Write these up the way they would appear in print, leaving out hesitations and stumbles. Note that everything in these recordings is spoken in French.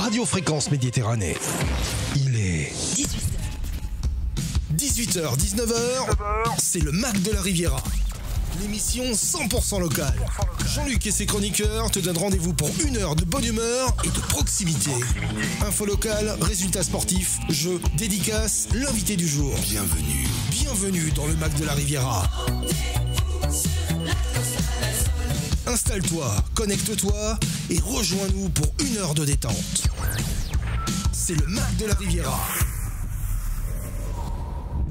Radio Fréquence Méditerranée. Il est 18h, 19h, c'est le Mac de la Riviera. L'émission 100% locale. Jean-Luc et ses chroniqueurs te donnent rendez-vous pour une heure de bonne humeur et de proximité. Info locale, résultats sportifs, jeux, dédicaces, l'invité du jour. Bienvenue dans le Mac de la Riviera. Installe-toi, connecte-toi et rejoins-nous pour une heure de détente. C'est le Mac de la Riviera.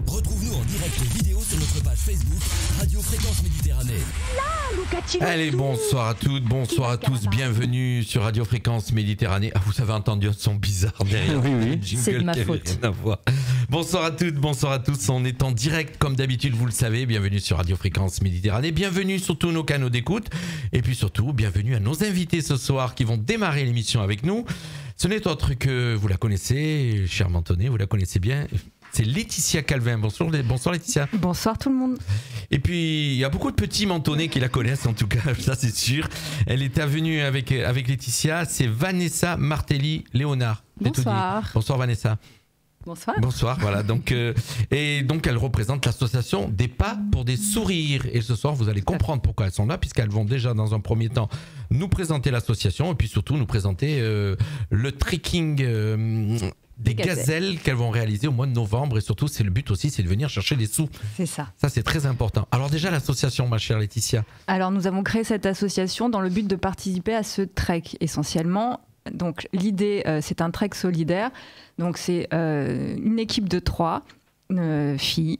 Retrouve-nous en direct vidéo sur notre page Facebook Radio Fréquence Méditerranée. Allez, bonsoir à toutes, bonsoir à tous, bienvenue sur Radio Fréquence Méditerranée. Ah, vous avez entendu un son bizarre derrière. Oui, C'est de ma faute. Bonsoir à toutes, bonsoir à tous. On est en direct comme d'habitude, vous le savez. Bienvenue sur Radio Fréquence Méditerranée. Bienvenue sur tous nos canaux d'écoute. Et puis surtout, bienvenue à nos invités ce soir qui vont démarrer l'émission avec nous. Ce n'est autre que, vous la connaissez, cher Mentonnet, vous la connaissez bien. C'est Laetitia Calvin. Bonsoir Laetitia. Bonsoir tout le monde. Et puis, il y a beaucoup de petits Mentonnais qui la connaissent, en tout cas, ça c'est sûr. Elle est venue avec Laetitia, c'est Vanessa Martelly-Léonard. Bonsoir. Bonsoir Vanessa. Bonsoir. Bonsoir, voilà. Donc, et donc, elle représente l'association Des Pas pour des Sourires. Et ce soir, vous allez comprendre pourquoi elles sont là, puisqu'elles vont déjà, dans un premier temps, nous présenter l'association et puis surtout nous présenter le trekking des gazelles qu'elles vont réaliser au mois de novembre. Et surtout, c'est le but aussi, c'est de venir chercher des sous. C'est ça. Ça, c'est très important. Alors déjà, l'association, ma chère Laetitia. Alors, nous avons créé cette association dans le but de participer à ce trek, essentiellement. Donc, l'idée, c'est un trek solidaire. Donc, c'est une équipe de 3 filles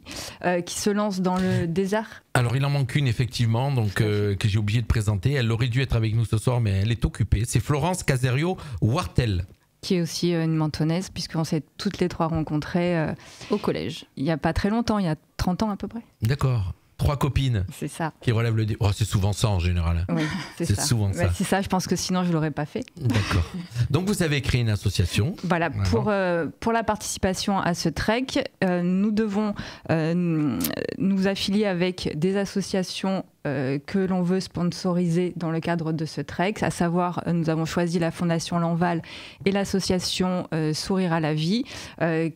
qui se lancent dans le désert. Alors, il en manque une, effectivement, donc, que j'ai oublié de présenter. Elle aurait dû être avec nous ce soir, mais elle est occupée. C'est Florence Caserio-Wartel. Qui est aussi une mentonnaise, puisqu'on s'est toutes les 3 rencontrées au collège. Il n'y a pas très longtemps, il y a 30 ans à peu près. D'accord. 3 copines. C'est ça. Qui relèvent le... Oh, c'est souvent ça en général. Oui, c'est ça. C'est souvent ça. C'est ça, je pense que sinon je ne l'aurais pas fait. D'accord. Donc vous avez créé une association. Voilà, pour la participation à ce trek, nous devons nous affilier avec des associations que l'on veut sponsoriser dans le cadre de ce trek, à savoir, nous avons choisi la Fondation Lanval et l'association Sourire à la vie,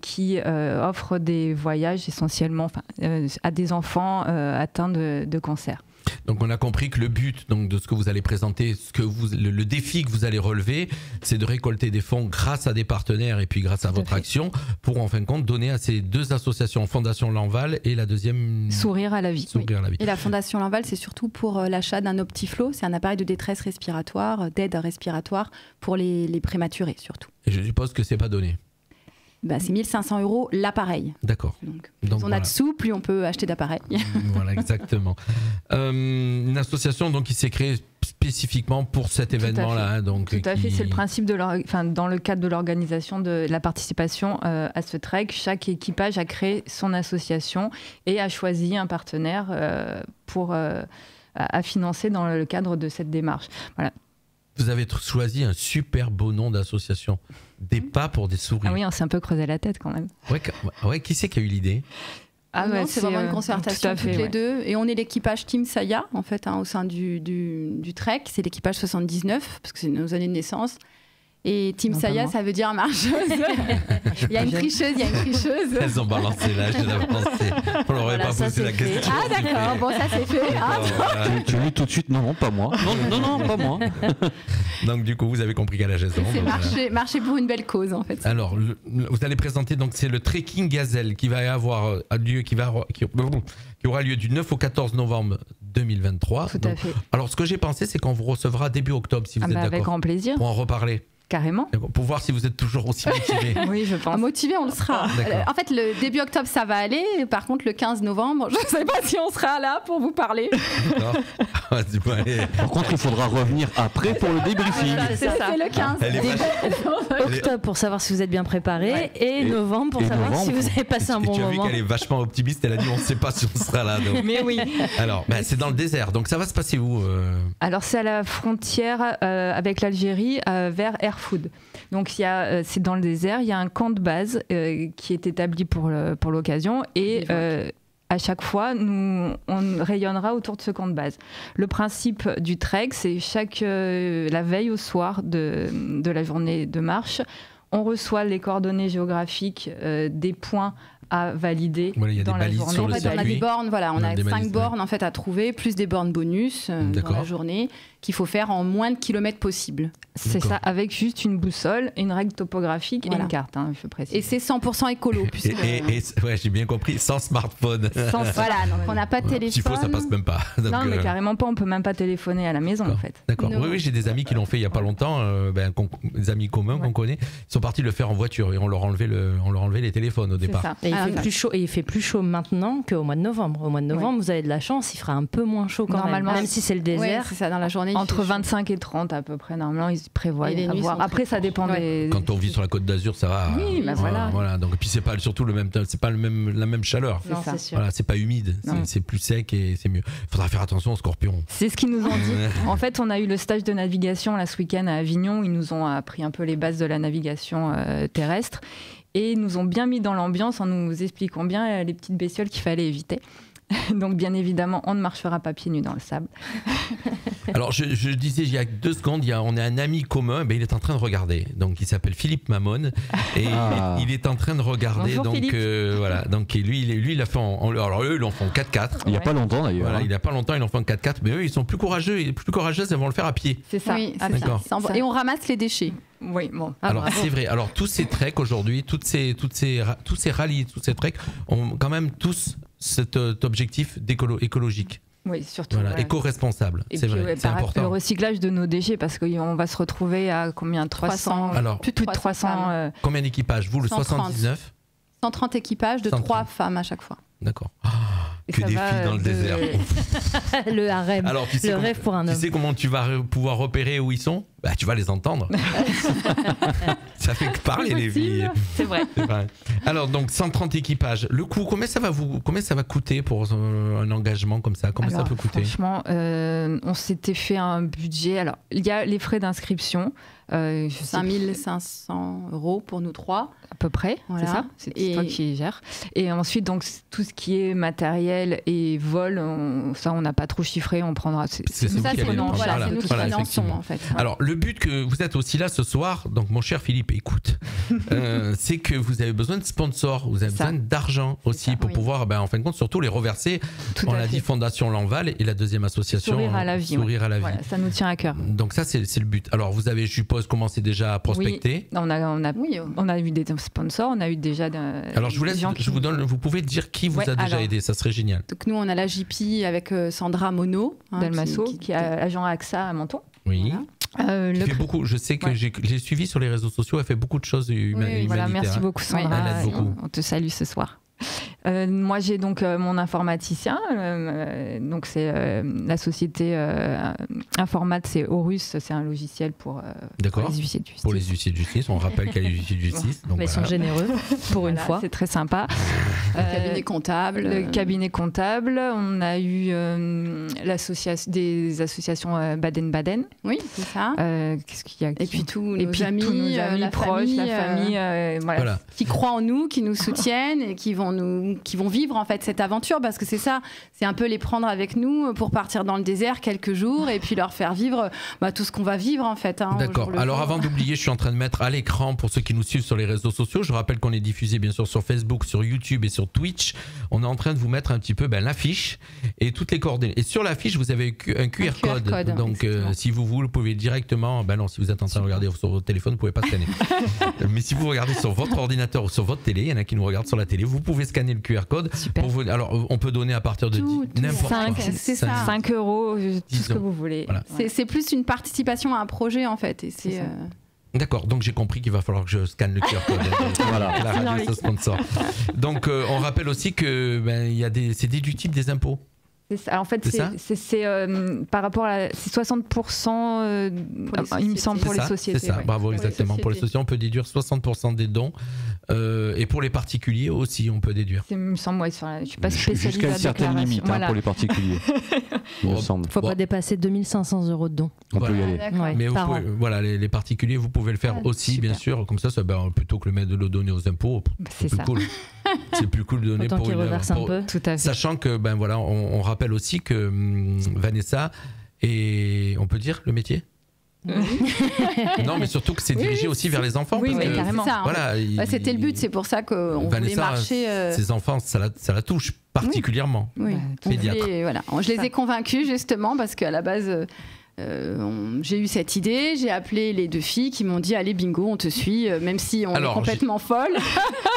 qui offre des voyages essentiellement à des enfants atteints de cancer. Donc on a compris que le but donc, de ce que vous allez présenter, le défi que vous allez relever, c'est de récolter des fonds grâce à des partenaires et puis grâce à votre action pour en fin de compte donner à ces 2 associations, Fondation Lanval et la deuxième... Sourire à la vie. Sourire à la vie. Et la Fondation Lanval, c'est surtout pour l'achat d'un Optiflow, c'est un appareil de détresse respiratoire, d'aide respiratoire pour les prématurés surtout. Et je suppose que c'est pas donné. Bah, c'est 1 500 € l'appareil. D'accord. Donc Donc, on a de sous, plus on peut acheter d'appareils. Voilà, exactement. Une association donc, qui s'est créée spécifiquement pour cet événement-là. Donc, Tout à fait, c'est le principe dans le cadre de l'organisation de la participation à ce trek. Chaque équipage a créé son association et a choisi un partenaire à financer dans le cadre de cette démarche. Voilà. Vous avez choisi un super beau nom d'association. Des Pas pour des Sourires. Ah oui, on s'est un peu creusé la tête quand même. Ouais, qui c'est qui a eu l'idée? C'est vraiment une concertation toutes les 2. Et on est l'équipage Team Saya, en fait, au sein du trek. C'est l'équipage 79, parce que c'est nos années de naissance. Et Team Saya, ça veut dire marcheuse. Il y a une tricheuse, Elles ont balancé l'âge de la pensée. On n'aurait pas posé la question. Ah d'accord, bon ça c'est fait. Tu veux tout de suite, non, pas moi. Non, pas moi. Donc du coup, vous avez compris qu'à la elles ont. C'est marcher pour une belle cause en fait. Alors, vous allez présenter, donc c'est le trekking gazelle qui va avoir lieu, qui aura lieu du 9 au 14 novembre 2023. Tout à fait. Alors, ce que j'ai pensé, c'est qu'on vous recevra début octobre, si vous êtes d'accord. Avec grand plaisir. Pour en reparler. Carrément. Pour voir si vous êtes toujours aussi motivé. Oui, je pense. Motivé, on le sera. En fait, le début octobre, ça va aller. Par contre, le 15 novembre, je ne sais pas si on sera là pour vous parler. Par contre, il faudra revenir après pour le débriefing. C'est le 15. Octobre pour savoir si vous êtes bien préparé et novembre pour savoir si vous avez passé un bon moment. Tu as vu qu'elle est vachement optimiste. Elle a dit on ne sait pas si on sera là. Donc. Mais oui. Alors, c'est dans le désert. Donc ça va se passer où Alors c'est à la frontière avec l'Algérie vers Erfoud. Donc c'est dans le désert, il y a un camp de base qui est établi pour l'occasion et à chaque fois, on rayonnera autour de ce camp de base. Le principe du trek, c'est la veille au soir de la journée de marche, on reçoit les coordonnées géographiques des points à valider dans la journée. En fait, on a des bornes, on a 5 bornes en fait à trouver, plus des bornes bonus dans la journée qu'il faut faire en moins de kilomètres possible. C'est ça, avec juste une boussole, une règle topographique et une carte, je peux préciser. Et c'est 100% écolo. Ouais, j'ai bien compris, sans smartphone. Voilà, donc on n'a pas de téléphone. S'il faut, ça passe même pas. Donc, non, mais carrément pas, on peut même pas téléphoner à la maison en fait. D'accord, oui, j'ai des amis qui l'ont fait il y a pas longtemps, des amis communs qu'on connaît, ils sont partis le faire en voiture et on leur enlevait les téléphones au départ. Ça. Et il fait plus chaud maintenant qu'au mois de novembre. Au mois de novembre, vous avez de la chance, il fera un peu moins chaud quand même si c'est le désert. Oui, c'est ça, dans la journée. Entre 25 et 30 à peu près, normalement, ils prévoient avoir. Après, ça dépend des... Quand on vit sur la Côte d'Azur, ça va. Oui, voilà. Donc, et puis c'est pas surtout c'est pas la même chaleur. Non, c'est sûr. Voilà, c'est pas humide, c'est plus sec et c'est mieux. Il faudra faire attention aux scorpions. C'est ce qu'ils nous ont dit. En fait, on a eu le stage de navigation là ce week-end à Avignon. Ils nous ont appris un peu les bases de la navigation terrestre et ils nous ont bien mis dans l'ambiance en nous expliquant bien les petites bestioles qu'il fallait éviter. Donc bien évidemment, on ne marchera pas pieds nus dans le sable. Alors je disais il y a 2 secondes, on a un ami commun, il est en train de regarder. Donc il s'appelle Philippe Mamone et il est en train de regarder. Bonjour, donc voilà, donc lui il a fait alors eux ils en font 4x4. Il n'y a pas longtemps d'ailleurs. Voilà, il n'y a pas longtemps ils en font 4x4, mais eux ils sont plus courageux et plus courageuses, elles vont le faire à pied. C'est ça. Oui, d'accord. Et on ramasse les déchets. Oui, bon. Alors c'est vrai. Alors tous ces treks aujourd'hui, tous ces rallyes, tous ces treks ont quand même tous cet objectif écologique. Oui, surtout. Voilà, éco-responsable. C'est vrai, c'est important. Le recyclage de nos déchets, parce qu'on va se retrouver à combien 300. Alors, plus de 300. Combien d'équipages? Vous, le 79? 130 équipages de 3 femmes à chaque fois. D'accord. Que des filles dans le désert. Le harem. Alors, le rêve pour un homme. Tu sais comment tu vas pouvoir repérer où ils sont? Tu vas les entendre. Ça fait que parler les filles. C'est vrai. Alors donc 130 équipages. Le coût, combien ça va coûter pour un engagement comme ça? Ça peut coûter? Franchement, on s'était fait un budget. Alors il y a les frais d'inscription. 5500 € pour nous 3 à peu près, voilà. C'est ça, c'est toi qui gères. Et ensuite donc tout ce qui est matériel et vol, ça on n'a pas trop chiffré, on prendra. C'est nous qui finançons en fait. Alors le but que vous êtes aussi là ce soir, donc mon cher Philippe, écoute, c'est que vous avez besoin de sponsors, vous avez besoin d'argent aussi pour pouvoir, en fin de compte, surtout les reverser. On l'a dit, Fondation Lanval et la deuxième association Sourire à la vie. Voilà, ça nous tient à cœur. Donc ça c'est le but. Alors vous avez, je suppose, commencé déjà à prospecter. Oui. On a eu des sponsors, on a eu déjà Alors je vous laisse, vous pouvez dire qui vous a déjà aidé, ça serait génial. Donc nous on a la JP avec Sandra Monod Dalmasso qui est agent AXA à Menton. Oui. Voilà. Fait beaucoup, je sais que j'ai suivi sur les réseaux sociaux, elle fait beaucoup de choses humanitaires. Voilà, merci beaucoup Sandra, elle aide beaucoup. On te salue ce soir. Moi j'ai donc mon informaticien, donc c'est la société Informat, c'est Horus, c'est un logiciel pour les huissiers de justice. Pour les huissiers de justice, on rappelle qu'il y a les huissiers de justice. Donc mais ils sont généreux pour une fois. C'est très sympa. Le cabinet comptable. Le cabinet comptable, on a eu des associations Baden-Baden. Oui, c'est ça. Qu'est-ce qu'il y a Et puis tous nos amis proches, la famille, voilà. Qui croient en nous, qui nous soutiennent et qui vont vivre en fait cette aventure, parce que c'est ça, c'est un peu les prendre avec nous pour partir dans le désert quelques jours et puis leur faire vivre tout ce qu'on va vivre en fait. D'accord. Alors avant d'oublier, je suis en train de mettre à l'écran pour ceux qui nous suivent sur les réseaux sociaux, je rappelle qu'on est diffusé bien sûr sur Facebook, sur YouTube et sur Twitch. On est en train de vous mettre un petit peu l'affiche et toutes les coordonnées. Et sur l'affiche, vous avez un QR code. Donc si vous pouvez directement, non, si vous êtes en train de regarder sur votre téléphone, vous ne pouvez pas scanner. Mais si vous regardez sur votre ordinateur ou sur votre télé, il y en a qui nous regardent sur la télé, vous pouvez scanner le QR code. Pour vous, alors on peut donner à partir de n'importe quoi. C'est ça. 5 €, tout ce que vous voulez. Voilà. C'est plus une participation à un projet en fait. Et c'est D'accord, donc j'ai compris qu'il va falloir que je scanne le QR code. Voilà, la radio, ce sponsor. Donc on rappelle aussi que c'est déductible des impôts. Ça. En fait, c'est par rapport à c'est 60%, il me semble, pour les sociétés. C'est ça, bravo, exactement. Pour les sociétés, on peut déduire 60% des dons. Et pour les particuliers aussi, on peut déduire. Il me semble, je ne suis pas spécialisée. Jusqu'à une certaine limite pour les particuliers. Il me semble. Il ne faut pas dépasser 2500 € de dons. On peut y aller. Mais les particuliers, vous pouvez le faire aussi, bien sûr. Comme ça, plutôt que de le donner aux impôts, c'est cool. C'est plus cool de donner autant pour qu'il reverse un peu. Tout à fait. Sachant que, ben voilà, on rappelle aussi que Vanessa, et on peut dire le métier non, mais surtout que c'est dirigé aussi vers les enfants. Oui, mais carrément. C'est ça, voilà, c'était le but, c'est pour ça qu'on voulait marcher. Ses enfants, ça la touche particulièrement. Oui. Pédiatre. Voilà. Je les ai convaincus justement parce qu'à la base, j'ai eu cette idée, j'ai appelé les 2 filles qui m'ont dit allez bingo, on te suit, même si on est complètement folle.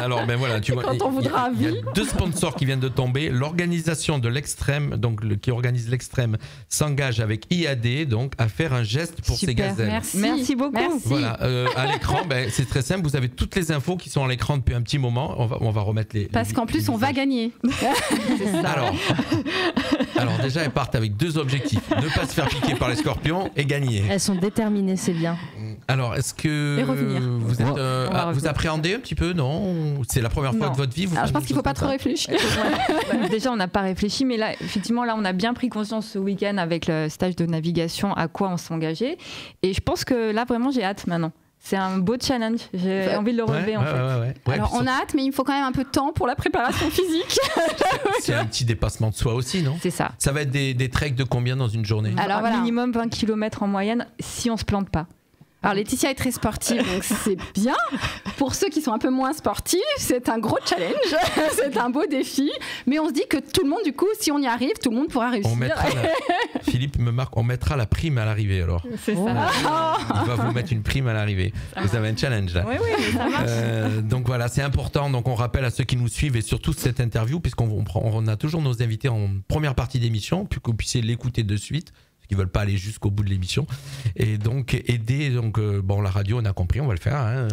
Alors, ben voilà, tu vois, quand on voudra il y a 2 sponsors qui viennent de tomber. L'organisation de l'Extrême, donc qui organise l'Extrême, s'engage avec IAD donc à faire un geste pour ces gazelles. Merci beaucoup. Merci. Voilà, à l'écran, c'est très simple. Vous avez toutes les infos qui sont à l'écran depuis un petit moment. On va remettre les. Parce qu'en plus, on va gagner. C'est ça. Alors déjà, elles partent avec 2 objectifs ne pas se faire piquer par les scorpions et gagner. Elles sont déterminées, c'est bien. Alors, est-ce que vous êtes vous appréhendez un petit peu, non? C'est la première fois de votre vie. Alors, je pense qu'il ne faut pas trop réfléchir. Déjà, on n'a pas réfléchi, mais là, effectivement, on a bien pris conscience ce week-end avec le stage de navigation à quoi on s'engageait. Et je pense que là, vraiment, j'ai hâte maintenant. C'est un beau challenge. J'ai envie de le relever en fait. Alors on a hâte, mais il faut quand même un peu de temps pour la préparation physique. C'est un petit dépassement de soi aussi, non? C'est ça. Ça va être des treks de combien dans une journée? Alors minimum 20 km en moyenne si on se plante pas. Alors Laetitia est très sportive, donc c'est bien. Pour ceux qui sont un peu moins sportifs, c'est un gros challenge, c'est un beau défi. Mais on se dit que tout le monde, du coup, si on y arrive, tout le monde pourra réussir. Philippe me marque, on mettra la prime à l'arrivée alors. C'est ça. Il va vous mettre une prime à l'arrivée. Vous avez un challenge là. Oui, ça marche. Donc voilà, c'est important. Donc on rappelle à ceux qui nous suivent et surtout cette interview, puisqu'on a toujours nos invités en première partie d'émission, puis que vous puissiez l'écouter de suite. Qui veulent pas aller jusqu'au bout de l'émission et donc aider la radio on a compris, on va le faire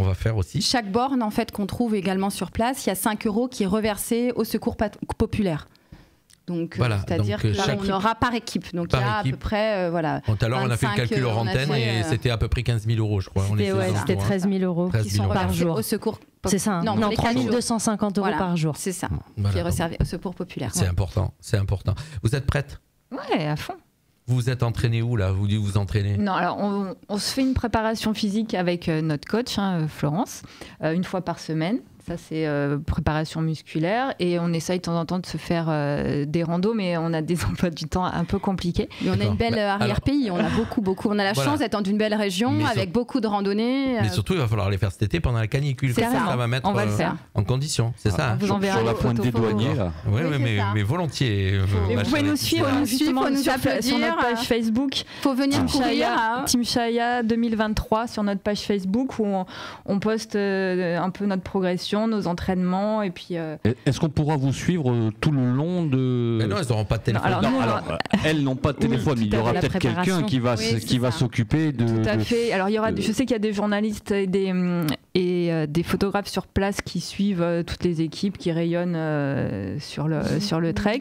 on va faire aussi chaque borne en fait qu'on trouve également sur place, il y a 5 € qui est reversé au secours populaire. Donc, c'est-à-dire qu'on aura par équipe. Donc, il y a à peu près. Tout à l'heure, on a fait le calcul hors antenne et c'était à peu près 15 000 €, je crois. C'était 13 000 € qui sont par jour. Au secours. C'est ça, non 3 250 € par jour. C'est ça, qui est réservé au secours populaire. C'est important, c'est important. Vous êtes prête? Ouais, à fond. Vous vous êtes entraîné où là? Vous vous entraînez? Non, alors on se fait une préparation physique avec notre coach, Florence, une fois par semaine. Ça, c'est préparation musculaire. Et on essaye de temps en temps de se faire des randos, mais on a des emplois du temps un peu compliqués. Mais on a une belle arrière-pays. On a beaucoup. On a la chance d'être dans une belle région avec beaucoup de randonnées. Mais surtout, il va falloir les faire cet été pendant la canicule. Ça va mettre en condition. C'est ça. Vous enverrez sur la pointe des douaniers, là. Oui, mais volontiers. Vous pouvez nous suivre faut nous applaudir sur notre page Facebook. Il faut venir courir. Team Shaya 2023 sur notre page Facebook où on poste un peu notre progression, nos entraînements et puis. Est-ce qu'on pourra vous suivre tout le long de? Mais non, elles n'auront pas de téléphone. Elles n'ont pas de téléphone. Il y aura peut-être quelqu'un qui va s'occuper de. Tout à fait. Alors je sais qu'il y a des journalistes et des photographes sur place qui suivent toutes les équipes qui rayonnent sur le trek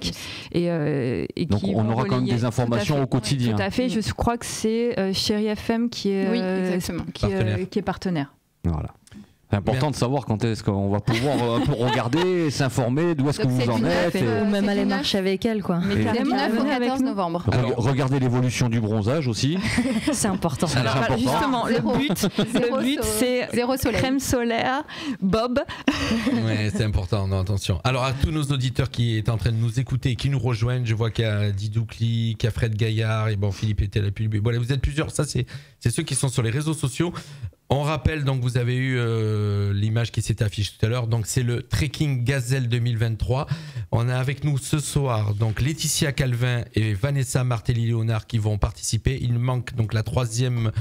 et donc qui on aura quand même des informations au quotidien. Tout à fait. Je crois que c'est Chérie FM qui est partenaire. Voilà. C'est important de savoir quand est-ce qu'on va pouvoir un peu regarder, s'informer, d'où est-ce que vous en êtes. Ou même aller marcher avec elle, quoi. Mais du 9 au 14 novembre. Regardez l'évolution du bronzage aussi. C'est important. Justement, le but c'est crème solaire, Bob. Ouais, c'est important, non, attention. Alors à tous nos auditeurs qui est en train de nous écouter et qui nous rejoignent, je vois qu'il y a Didou Cli, qu'il y a Fred Gaillard, et bon, Philippe était à la pub. Voilà, vous êtes plusieurs, ça c'est ceux qui sont sur les réseaux sociaux. On rappelle, donc vous avez eu l'image qui s'est affichée tout à l'heure, donc c'est le Trekking Gazelle 2023. On a avec nous ce soir donc Laetitia Calvin et Vanessa Martelly-Léonard qui vont participer. Il manque donc la troisième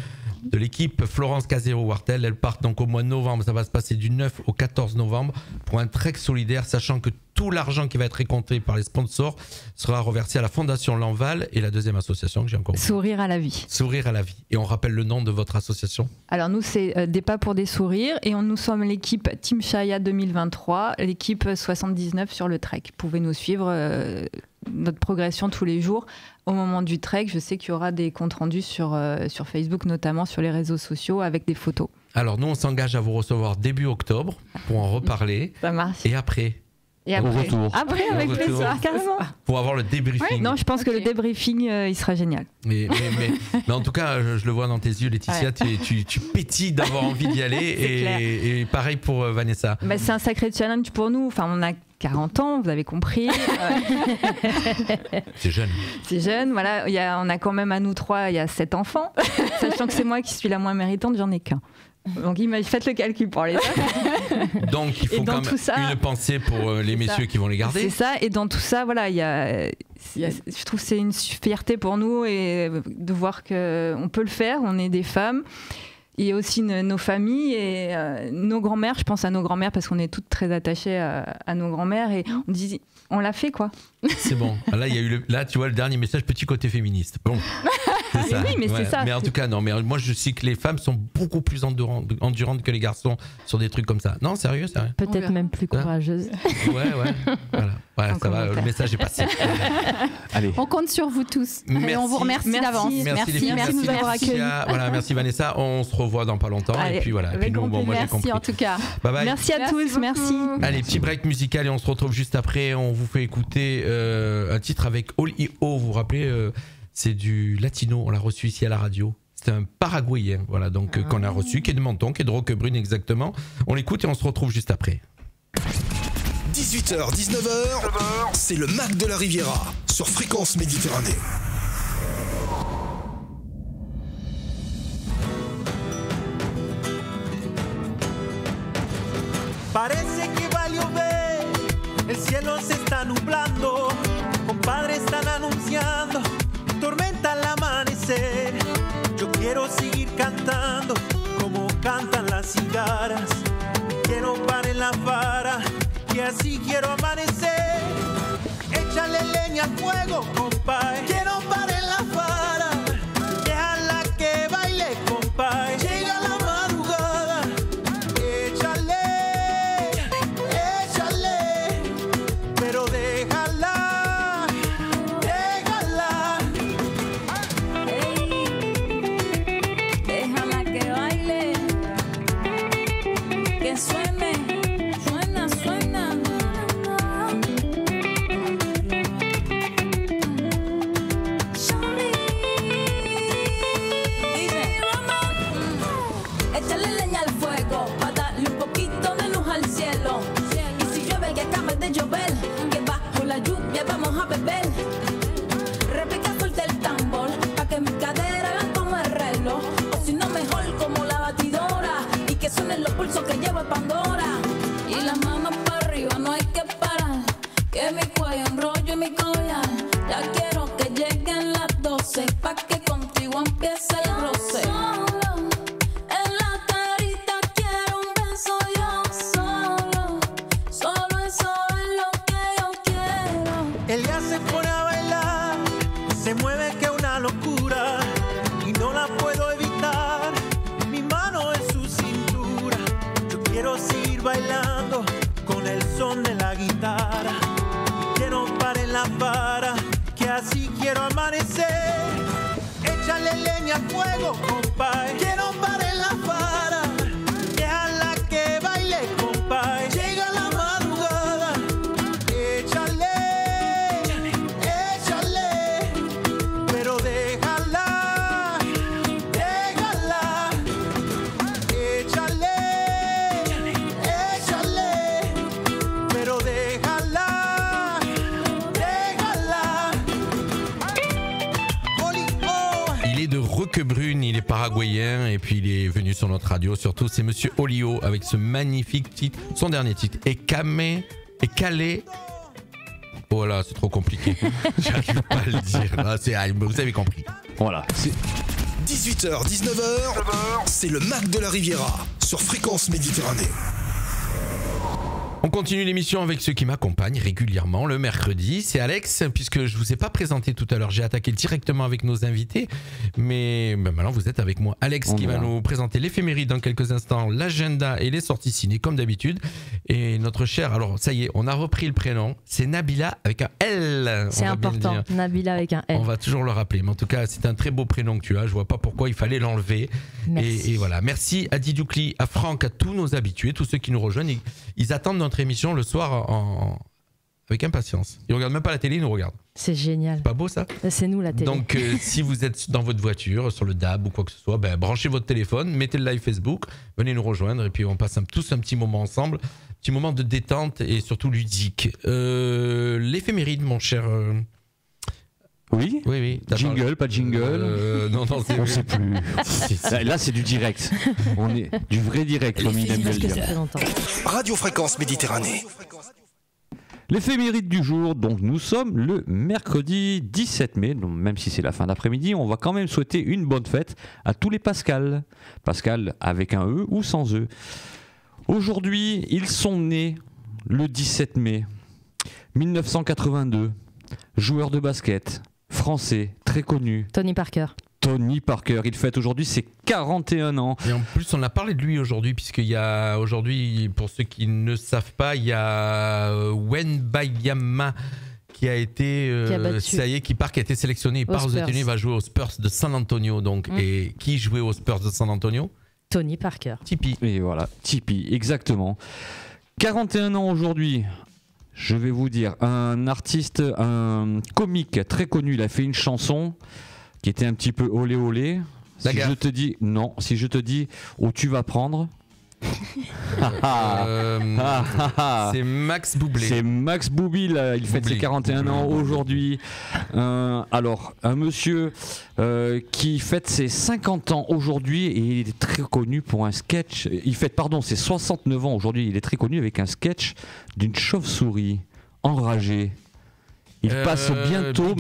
de l'équipe, Florence Casero-Wartel. Elles partent donc au mois de novembre, ça va se passer du 9 au 14 novembre pour un trek solidaire, sachant que tout l'argent qui va être récolté par les sponsors sera reversé à la Fondation Lanval et la deuxième association que j'ai encore. Sourire à la vie. Sourire à la vie. Et on rappelle le nom de votre association? Alors nous, c'est Des pas pour des sourires et nous sommes l'équipe Team Shaya 2023, l'équipe 79 sur le trek. Vous pouvez nous suivre notre progression tous les jours au moment du trek. Je sais qu'il y aura des comptes rendus sur Facebook, notamment sur les réseaux sociaux avec des photos. Alors nous, on s'engage à vous recevoir début octobre pour en reparler. Ça marche. Et après Et après, après avec plaisir, carrément. Pour avoir le débriefing. Ouais, non, je pense que le débriefing, il sera génial. Mais en tout cas, je le vois dans tes yeux, Laetitia, tu pétilles d'avoir envie d'y aller. Et pareil pour Vanessa. Bah, c'est un sacré challenge pour nous. Enfin, on a 40 ans, vous avez compris. C'est jeune. C'est jeune, voilà. On a quand même à nous 3, il y a 7 enfants. Sachant que c'est moi qui suis la moins méritante, j'en ai qu'un. Donc faites le calcul pour les autres. Donc il faut quand même une pensée pour les messieurs qui vont les garder. C'est ça, et dans tout ça, voilà, je trouve que c'est une fierté pour nous et de voir qu'on peut le faire, on est des femmes. Et aussi nos familles et nos grands-mères, je pense à nos grands-mères parce qu'on est toutes très attachées à nos grands-mères et on dit, on l'a fait quoi. C'est bon. Là, il y a eu là, tu vois, le dernier message, petit côté féministe. Bon. C'est ça. Oui, mais c'est ça. Mais en tout cas, non. Mais moi, je sais que les femmes sont beaucoup plus endurantes que les garçons sur des trucs comme ça. Non, sérieux. Peut-être même plus courageuses. Ouais. Voilà. Ouais, ça va. Le message est passé. Allez. On compte sur vous tous. Merci. Et on vous remercie d'avance. Merci de nous avoir accueillis. Voilà, merci Vanessa. On se revoit dans pas longtemps. Allez, et puis voilà. Et puis nous, moi j'ai compris. Merci en tout cas. Bye bye. Merci à tous. Merci. Allez, petit break musical et on se retrouve juste après. On vous fait écouter un titre avec Oli O. Vous vous rappelez, c'est du latino. On l'a reçu ici à la radio. C'est un Paraguayen, voilà, donc qu'on a reçu, qui est de Menton, qui est de Roquebrune exactement. On l'écoute et on se retrouve juste après. 18h, 19h, c'est le Mac de la Riviera sur Fréquence Méditerranée. Parece que va a llover, el cielo se está nublando, compadre están anunciando tormenta al amanecer. Yo quiero seguir cantando como cantan las cigarras, que no pare la vara, que así quiero amanecer. Échale leña al fuego, compadre, que no pare la vara, déjala que baile, compadre. Llega la madrugada, échale, pero déjala, déjala que baile, que suene, suena. Échale leña al fuego, para darle un poquito de luz al cielo. Y si llueve que acabe de llover, que bajo la lluvia vamos a beber. Repica fuerte el tambor, pa' que mi cadera hagan como el reloj. O si no mejor como la batidora, y que suenen los pulsos que lleva Pandora. Y las manos para arriba, no hay que parar, que mi cuello enrollo y mi collar. Ya quiero que lleguen las 12, pa' que contigo empiece el roce. Ella se pone a bailar, se mueve que una locura y no la puedo evitar. Mi mano en su cintura, yo quiero seguir bailando con el son de la guitarra. Y que no pare la vara, que así quiero amanecer. Échale leña al fuego, compadre, que no pare la vara, déjala que baile, compadre. Llega la madrugada, échale. Pero déjala, échale, pero déjala. Il est de Roquebrune, il est paraguayen et puis il est venu sur notre radio. Surtout, c'est Monsieur Olio avec ce magnifique titre, son dernier titre, et Calais. Oh là, c'est trop compliqué. J'arrive pas à le dire. Vous avez compris. Voilà. 18h, 19h, c'est le Mac de la Riviera sur Fréquence Méditerranée. On continue l'émission avec ceux qui m'accompagnent régulièrement le mercredi. C'est Alex, puisque je ne vous ai pas présenté tout à l'heure. J'ai attaqué directement avec nos invités. Mais maintenant, vous êtes avec moi. Alex qui va nous présenter l'éphéméride dans quelques instants, l'agenda et les sorties ciné, comme d'habitude. Et notre cher, alors ça y est, on a repris le prénom. C'est Nabila avec un L. C'est important, Nabila avec un L. On va toujours le rappeler. Mais en tout cas, c'est un très beau prénom que tu as. Je ne vois pas pourquoi il fallait l'enlever. Et voilà. Merci à Didoukli, à Franck, à tous nos habitués, tous ceux qui nous rejoignent. Ils attendent notre émission le soir avec impatience. Ils regardent même pas la télé, ils nous regardent. C'est génial. C'est pas beau ça ? C'est nous la télé. Donc si vous êtes dans votre voiture, sur le DAB ou quoi que ce soit, branchez votre téléphone, mettez le live Facebook, venez nous rejoindre et puis on passe tous un petit moment ensemble, petit moment de détente et surtout ludique. L'éphéméride, mon cher... Oui. Jingle, pas de jingle. Non, on sait plus. Là, c'est du direct. On est du vrai direct, comme il aime bien le dire. Radio Fréquence Méditerranée. L'éphéméride du jour, donc nous sommes le mercredi 17 mai, donc même si c'est la fin d'après-midi, on va quand même souhaiter une bonne fête à tous les Pascal. Pascal avec un E ou sans E. Aujourd'hui, ils sont nés le 17 mai 1982, joueur de basket. Français, très connu. Tony Parker. Tony Parker, il fête aujourd'hui ses 41 ans. Et en plus, on a parlé de lui aujourd'hui, puisqu'il y a aujourd'hui, pour ceux qui ne savent pas, il y a Wembanyama qui a été, qui a été sélectionné, il part aux États-Unis, va jouer aux Spurs de San Antonio. Donc, et qui jouait aux Spurs de San Antonio ? Tony Parker. Tipeee. Et voilà, Tipeee, exactement. 41 ans aujourd'hui. Je vais vous dire, un artiste, un comique très connu, il a fait une chanson qui était un petit peu olé olé. Si je te dis non, si je te dis où tu vas prendre. C'est Max Boublé. C'est Max Boublé, il fête ses 41 ans aujourd'hui. Alors, un monsieur qui fête ses 50 ans aujourd'hui et il est très connu pour un sketch. Il fête, ses 69 ans aujourd'hui. Il est très connu avec un sketch d'une chauve-souris enragée. Il passe bientôt,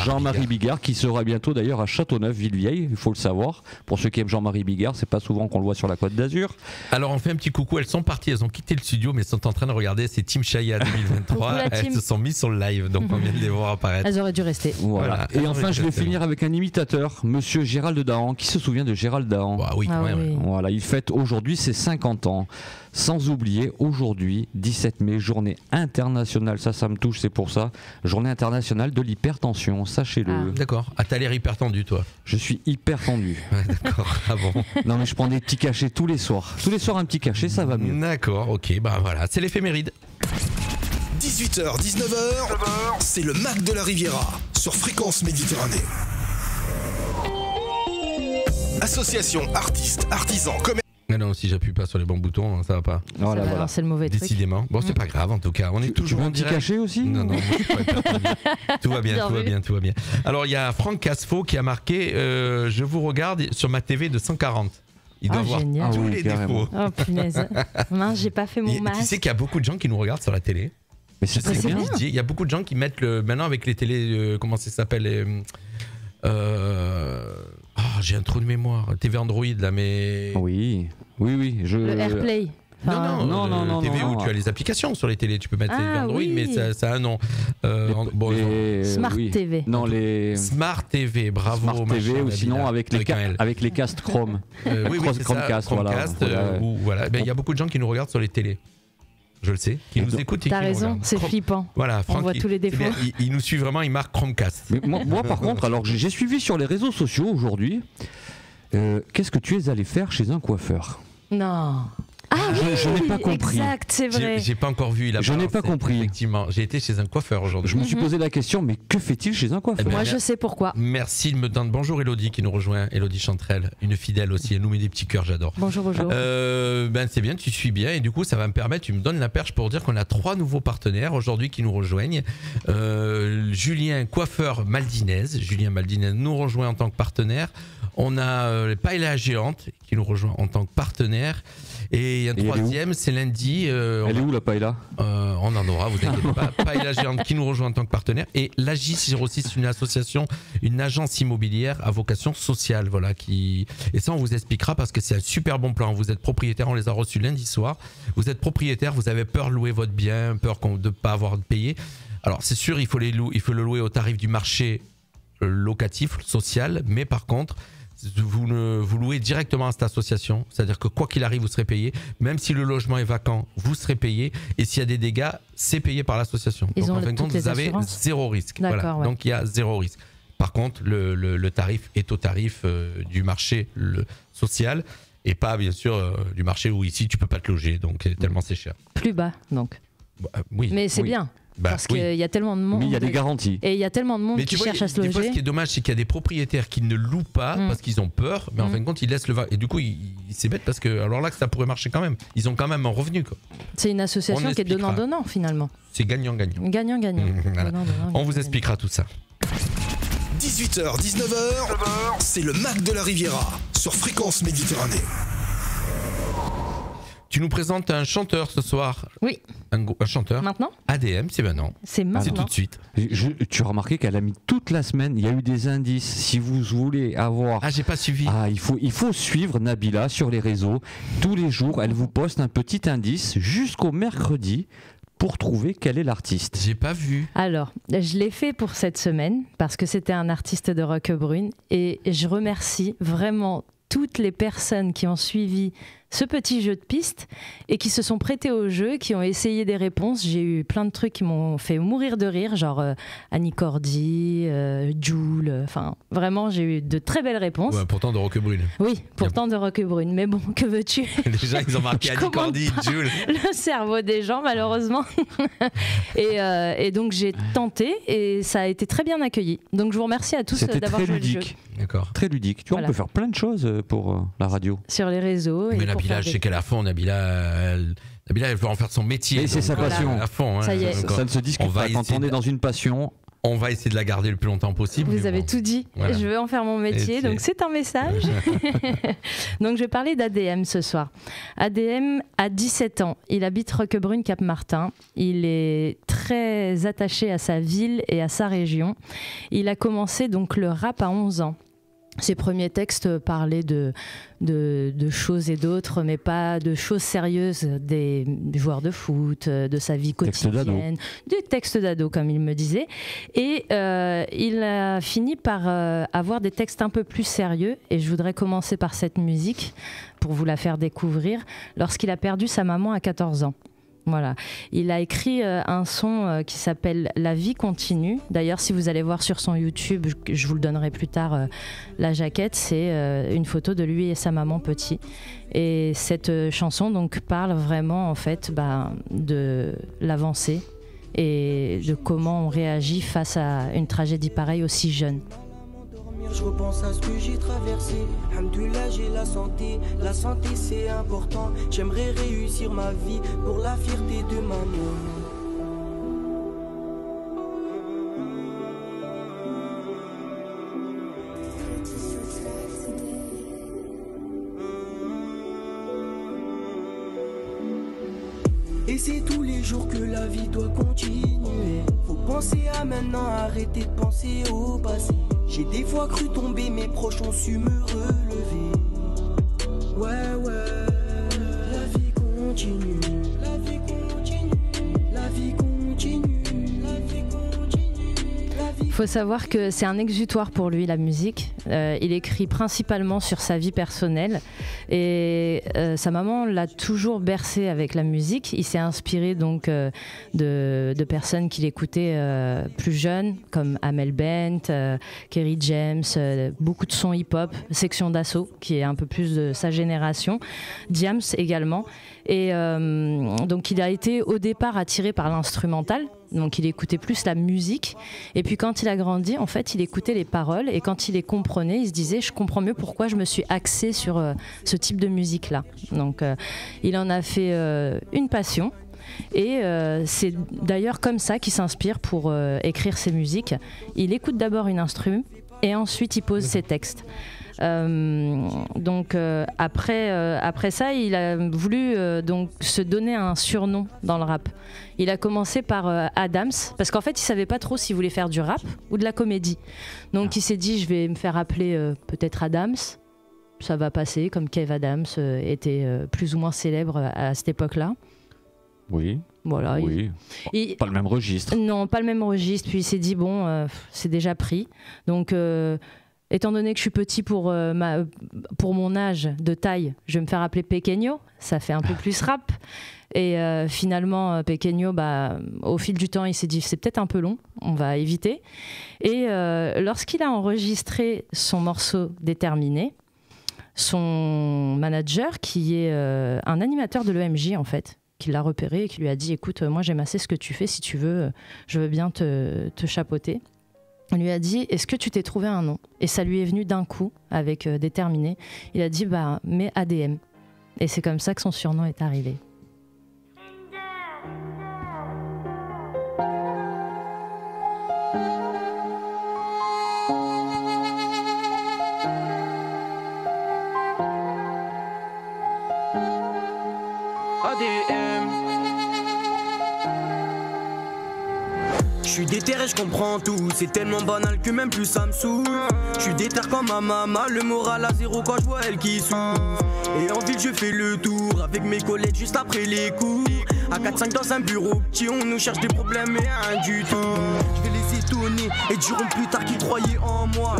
Jean-Marie Bigard, qui sera bientôt d'ailleurs à Châteauneuf-Ville-Vieille, il faut le savoir. Pour ceux qui aiment Jean-Marie Bigard, c'est pas souvent qu'on le voit sur la Côte d'Azur. Alors on fait un petit coucou, elles sont parties, elles ont quitté le studio, mais elles sont en train de regarder, c'est Team Chaya 2023, elles se sont mises sur le live, donc on vient de les voir apparaître. Elles auraient dû rester. Voilà. Et enfin, je vais finir avec un imitateur, monsieur Gérald Dahan. Qui se souvient de Gérald Dahan ? Bah oui, quand même. Oui. Voilà, il fête aujourd'hui ses 50 ans. Sans oublier, aujourd'hui, 17 mai, journée internationale, ça me touche, c'est pour ça, journée internationale de l'hypertension, sachez-le. D'accord. Ah, t'as l'air hyper tendu, toi. Je suis hyper tendu. Ouais, d'accord. Ah bon. Non, mais je prends des petits cachets tous les soirs. Tous les soirs, un petit cachet, ça va mieux. D'accord, ok, voilà, c'est l'éphéméride. 18h, 19h, c'est le Mac de la Riviera sur Fréquence Méditerranée. Association, artistes, artisans, commerçants. Non, si j'appuie pas sur les bons boutons, ça va pas. Voilà. C'est le mauvais truc. Décidément. Bon, c'est pas grave en tout cas. On est toujours en direct. Tu veux un petit cachet aussi ? Non, moi, je suis pas hyper tendu. Tout va bien. Alors, il y a Franck Casfo qui a marqué je vous regarde sur ma TV de 140. Il doit voir tous les défauts. Oh punaise. Mince, j'ai pas fait mon masque. Tu sais qu'il y a beaucoup de gens qui nous regardent sur la télé. Mais c'est très bien. Il y a beaucoup de gens qui mettent maintenant avec les télés, comment ça s'appelle j'ai un trou de mémoire. TV Android là, mais. Oui. Le AirPlay. Non, TV où tu as les applications sur les télés, tu peux mettre TV Android, mais ça a un nom. Smart TV. Non, les Smart TV, bravo. Smart TV ou sinon avec les castes Chrome. Chromecast, voilà. Il y a beaucoup de gens qui nous regardent sur les télés. Je le sais, qui nous écoutent et qui nous regardent. T'as raison, c'est flippant. Voilà, Franck, on voit tous les défauts. Il nous suit vraiment, il marque Chromecast. Mais moi par contre, alors j'ai suivi sur les réseaux sociaux aujourd'hui. Qu'est-ce que tu es allé faire chez un coiffeur ? Non. Je n'ai pas compris. Exact, c'est vrai. J'ai pas encore vu. Je n'ai pas compris. Effectivement, j'ai été chez un coiffeur aujourd'hui. Je me suis posé la question, mais que fait-il chez un coiffeur ? Moi, je sais pourquoi. Merci de me donner. Bonjour Elodie qui nous rejoint. Elodie Chanterelle, une fidèle aussi. Elle nous met des petits cœurs, j'adore. Bonjour. C'est bien, tu suis bien. Et du coup, ça va me permettre, tu me donnes la perche pour dire qu'on a 3 nouveaux partenaires aujourd'hui qui nous rejoignent. Julien, coiffeur Maldinez. Julien Maldinez nous rejoint en tant que partenaire. On a Paella Géante qui nous rejoint en tant que partenaire. Et il y a un troisième, c'est lundi. Elle est où la paella ? On en aura, vous inquiétez pas. Paella Géante qui nous rejoint en tant que partenaire. Et l'Agis 06, une association, une agence immobilière à vocation sociale. Voilà, et ça, on vous expliquera parce que c'est un super bon plan. Vous êtes propriétaire, on les a reçus lundi soir. Vous êtes propriétaire, vous avez peur de louer votre bien, peur de ne pas avoir de payer. Alors, c'est sûr, il faut le louer au tarif du marché locatif, social. Mais par contre, vous louez directement à cette association, c'est-à-dire que quoi qu'il arrive, vous serez payé. Même si le logement est vacant, vous serez payé. Et s'il y a des dégâts, c'est payé par l'association. Donc en fin de compte, vous avez zéro risque. Voilà. Ouais. Donc il y a zéro risque. Par contre, le tarif est au tarif du marché social et pas bien sûr du marché où ici tu peux pas te loger. Donc tellement c'est cher. Plus bas donc. Oui. Mais c'est bien. parce qu'il y a tellement de monde. Mais il y a des garanties. Et il y a tellement de monde qui cherche à se loger. Des fois, ce qui est dommage, c'est qu'il y a des propriétaires qui ne louent pas parce qu'ils ont peur, mais en fin de compte, ils laissent le et du coup, c'est bête parce que alors là, que ça pourrait marcher quand même. Ils ont quand même un revenu, quoi. C'est une association qui est donnant-donnant finalement. C'est gagnant-gagnant. Gagnant-gagnant. Voilà. On vous expliquera tout ça. 18h, 19h, c'est le Mac de la Riviera sur Fréquence Méditerranée. Tu nous présentes un chanteur ce soir. Oui. Un chanteur. Maintenant ? ADM, c'est maintenant. C'est maintenant. C'est tout de suite. Tu as remarqué qu'elle a mis toute la semaine, il y a eu des indices. Si vous voulez avoir... Ah, j'ai pas suivi. Ah, il faut suivre Nabila sur les réseaux. Tous les jours, elle vous poste un petit indice jusqu'au mercredi pour trouver quel est l'artiste. J'ai pas vu. Alors, je l'ai fait pour cette semaine parce que c'était un artiste de Roquebrune et je remercie vraiment toutes les personnes qui ont suivi ce petit jeu de pistes et qui se sont prêtés au jeu, qui ont essayé des réponses. J'ai eu plein de trucs qui m'ont fait mourir de rire, genre Annie Cordy, Jul, enfin vraiment j'ai eu de très belles réponses. Ouais, pourtant de Roquebrune. Oui, pourtant de Roquebrune, mais bon, que veux-tu? Déjà ils ont marqué Annie Cordy, Jul. Le cerveau des gens malheureusement. et donc j'ai tenté et ça a été très bien accueilli. Donc je vous remercie à tous d'avoir joué le jeu. D'accord. Très ludique. Tu vois, on peut faire plein de choses pour la radio. Sur les réseaux. Mais Nabila, je sais qu'elle est à fond. Nabila, elle veut en faire son métier. Et c'est sa passion. À fond, hein. Ça y est. Ça ne se discute pas. Quand on est dans une passion... On va essayer de la garder le plus longtemps possible. Vous avez tout dit. Voilà. Je veux en faire mon métier, donc c'est un message. Donc je vais parler d'ADM ce soir. ADM a 17 ans. Il habite Roquebrune, Cap-Martin. Il est très attaché à sa ville et à sa région. Il a commencé donc le rap à 11 ans. Ses premiers textes parlaient de choses et d'autres, mais pas de choses sérieuses, des joueurs de foot, de sa vie quotidienne, des textes d'ado, comme il me disait. Et il a fini par avoir des textes un peu plus sérieux, et je voudrais commencer par cette musique, pour vous la faire découvrir, lorsqu'il a perdu sa maman à 14 ans. Voilà. Il a écrit un son qui s'appelle La vie continue. D'ailleurs, si vous allez voir sur son YouTube, je vous le donnerai plus tard, la jaquette, c'est une photo de lui et sa maman petit. Et cette chanson donc parle vraiment en fait de l'avancée et de comment on réagit face à une tragédie pareille aussi jeune. Je repense à ce que j'ai traversé. Alhamdoulilah, j'ai la santé c'est important. J'aimerais réussir ma vie pour la fierté de ma maman. Et c'est tous les jours que la vie doit continuer. Faut penser à maintenant, arrêter de penser au passé. J'ai des fois cru tomber, mes proches ont su me relever. Ouais, la vie continue. La vie continue. La vie continue. La vie continue. Il faut savoir que c'est un exutoire pour lui, la musique. Il écrit principalement sur sa vie personnelle et sa maman l'a toujours bercé avec la musique. Il s'est inspiré donc de personnes qu'il écoutait plus jeunes comme Amel Bent, Kerry James, beaucoup de sons hip-hop, Section d'Assaut qui est un peu plus de sa génération, Diams également. Et donc il a été au départ attiré par l'instrumental. Donc il écoutait plus la musique et puis quand il a grandi en fait il écoutait les paroles et quand il les comprenait il se disait je comprends mieux pourquoi je me suis axé sur ce type de musique là. Donc il en a fait une passion et c'est d'ailleurs comme ça qu'il s'inspire pour écrire ses musiques. Il écoute d'abord une instru et ensuite il pose ses textes. Donc après ça il a voulu donc se donner un surnom dans le rap. Il a commencé par Adams parce qu'en fait il savait pas trop s'il voulait faire du rap ou de la comédie. Donc il s'est dit je vais me faire appeler peut-être Adams, ça va passer comme Kev Adams était plus ou moins célèbre à cette époque-là. Oui. Voilà, oui. Pas le même registre. Non, pas le même registre. Puis il s'est dit bon, c'est déjà pris. Donc étant donné que je suis petit pour mon âge de taille, je vais me faire appeler Pequeño, ça fait un peu plus rap. Et finalement, Pequeño, au fil du temps, il s'est dit c'est peut-être un peu long, on va éviter. Et lorsqu'il a enregistré son morceau Déterminé, son manager, qui est un animateur de l'EMJ en fait, l'a repéré et qui lui a dit écoute, moi j'aime assez ce que tu fais, si tu veux, je veux bien te chapeauter. On lui a dit est-ce que tu t'es trouvé un nom? Et ça lui est venu d'un coup avec Déterminé. Il a dit mais ADM. Et c'est comme ça que son surnom est arrivé. Je suis déterré, je comprends tout. C'est tellement banal que même plus ça me saoule. Je suis déter comme ma maman, le moral à zéro quand je vois elle qui souffre. Et en ville je fais le tour avec mes collègues juste après les cours. À 4-5 dans un bureau petit, on nous cherche des problèmes et rien du tout. Je vais les étonner et diront plus tard qu'ils croyaient en moi.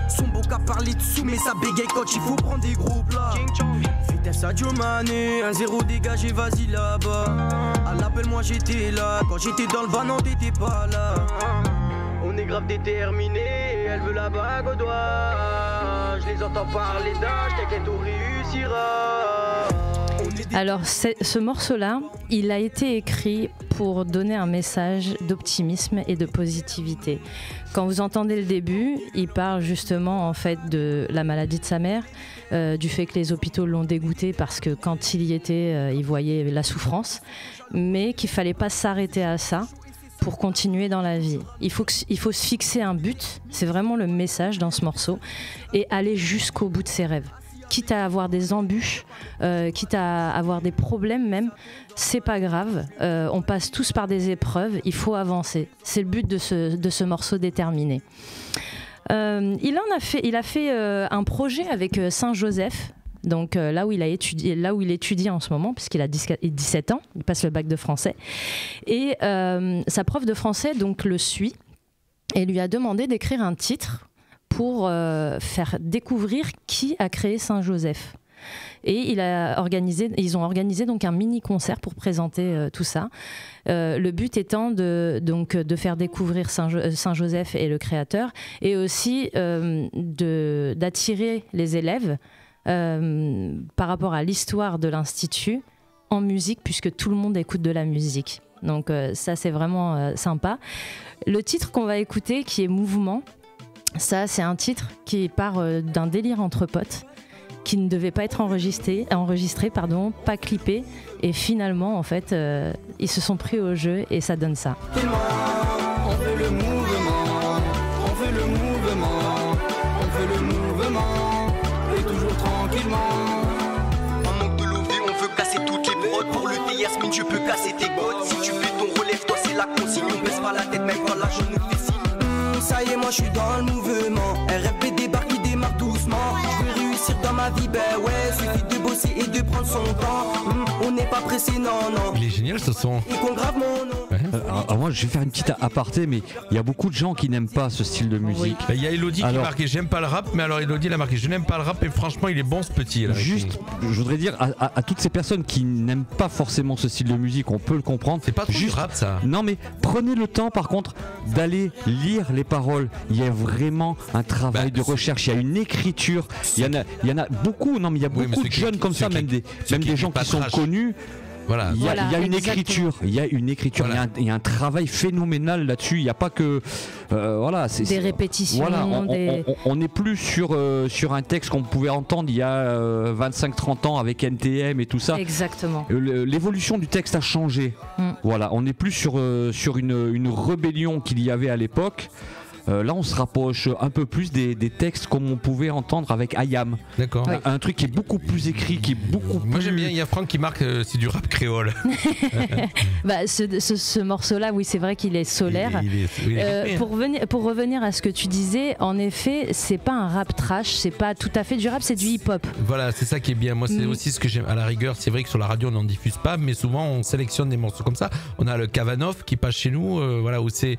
Son beau qu'à parler dessous mais ça bégaye quand il faut prendre des gros plats. Fais Sadio Mané, 1-0 dégagé, vas-y là-bas. À l'appel moi j'étais là, quand j'étais dans le van non t'étais pas là. On est grave déterminé, elle veut la bague au doigt. Je les entends parler d'âge, t'inquiète on réussira. Alors ce morceau-là, il a été écrit pour donner un message d'optimisme et de positivité. Quand vous entendez le début, il parle justement en fait de la maladie de sa mère, du fait que les hôpitaux l'ont dégoûté parce que quand il y était, il voyait la souffrance, mais qu'il fallait pas s'arrêter à ça pour continuer dans la vie. Il faut se fixer un but, c'est vraiment le message dans ce morceau, et aller jusqu'au bout de ses rêves. Quitte à avoir des embûches, quitte à avoir des problèmes même, c'est pas grave. On passe tous par des épreuves, il faut avancer. C'est le but de ce morceau Déterminé. Il a fait un projet avec Saint-Joseph, donc là où il étudie en ce moment, puisqu'il a 17 ans, il passe le bac de français. Et sa prof de français donc le suit et lui a demandé d'écrire un titre pour faire découvrir qui a créé Saint-Joseph. Et ils ont organisé donc un mini-concert pour présenter tout ça. Le but étant de faire découvrir Saint-Joseph et le créateur, et aussi d'attirer les élèves par rapport à l'histoire de l'Institut en musique, puisque tout le monde écoute de la musique. Donc ça, c'est vraiment sympa. Le titre qu'on va écouter, qui est Mouvement, ça, c'est un titre qui part d'un délire entre potes, qui ne devait pas être enregistré, pas clippé, et finalement, en fait, ils se sont pris au jeu et ça donne ça. On veut le mouvement, on veut le mouvement, on veut le mouvement, et toujours tranquillement. En manque de l'OV, on veut casser toutes les prods. Pour le thé, Yasmine, je peux casser tes côtes. Si tu fais ton relève, toi c'est la consigne. On baisse pas la tête, même quand la genou fait signe. Ça y est, moi je suis dans le mouvement. RFP débarque, il démarre doucement. Je veux réussir dans ma vie, ben ouais. Suffit de bosser et de prendre son temps. On n'est pas pressé, non, non. Il est génial ce son. Et qu'on grave mon nom. Ouais. Alors moi je vais faire une petite aparté, mais il y a beaucoup de gens qui n'aiment pas ce style de musique. Il y a Elodie qui marquait j'aime pas le rap, mais alors Elodie elle a marqué je n'aime pas le rap, et franchement il est bon ce petit là. Juste, je voudrais dire à toutes ces personnes qui n'aiment pas forcément ce style de musique, on peut le comprendre. C'est pas trop juste du rap ça. Non mais prenez le temps par contre d'aller lire les paroles. Il y a vraiment un travail de recherche, il y a une écriture. Il y en a beaucoup, non mais il y a beaucoup de jeunes comme ça, même des gens qui sont connus. Voilà. Il y a une écriture, il y a un travail phénoménal là-dessus. Il n'y a pas que des répétitions. Voilà, on n'est plus sur un texte qu'on pouvait entendre il y a 25-30 ans avec NTM et tout ça. Exactement. L'évolution du texte a changé. Voilà, on n'est plus sur une rébellion qu'il y avait à l'époque. Là, on se rapproche un peu plus des textes comme on pouvait entendre avec Ayam. D'accord. Oui. Un truc qui est beaucoup plus écrit, qui est beaucoup plus... Moi j'aime bien, il y a Franck qui marque c'est du rap créole. Ce morceau-là, oui, c'est vrai qu'il est solaire. Pour revenir à ce que tu disais, en effet, c'est pas un rap trash, c'est pas tout à fait du rap, c'est du hip-hop. Voilà, c'est ça qui est bien. Moi, c'est aussi ce que j'aime. À la rigueur, c'est vrai que sur la radio, on n'en diffuse pas, mais souvent, on sélectionne des morceaux comme ça. On a le Kavanov qui passe chez nous, voilà, où c'est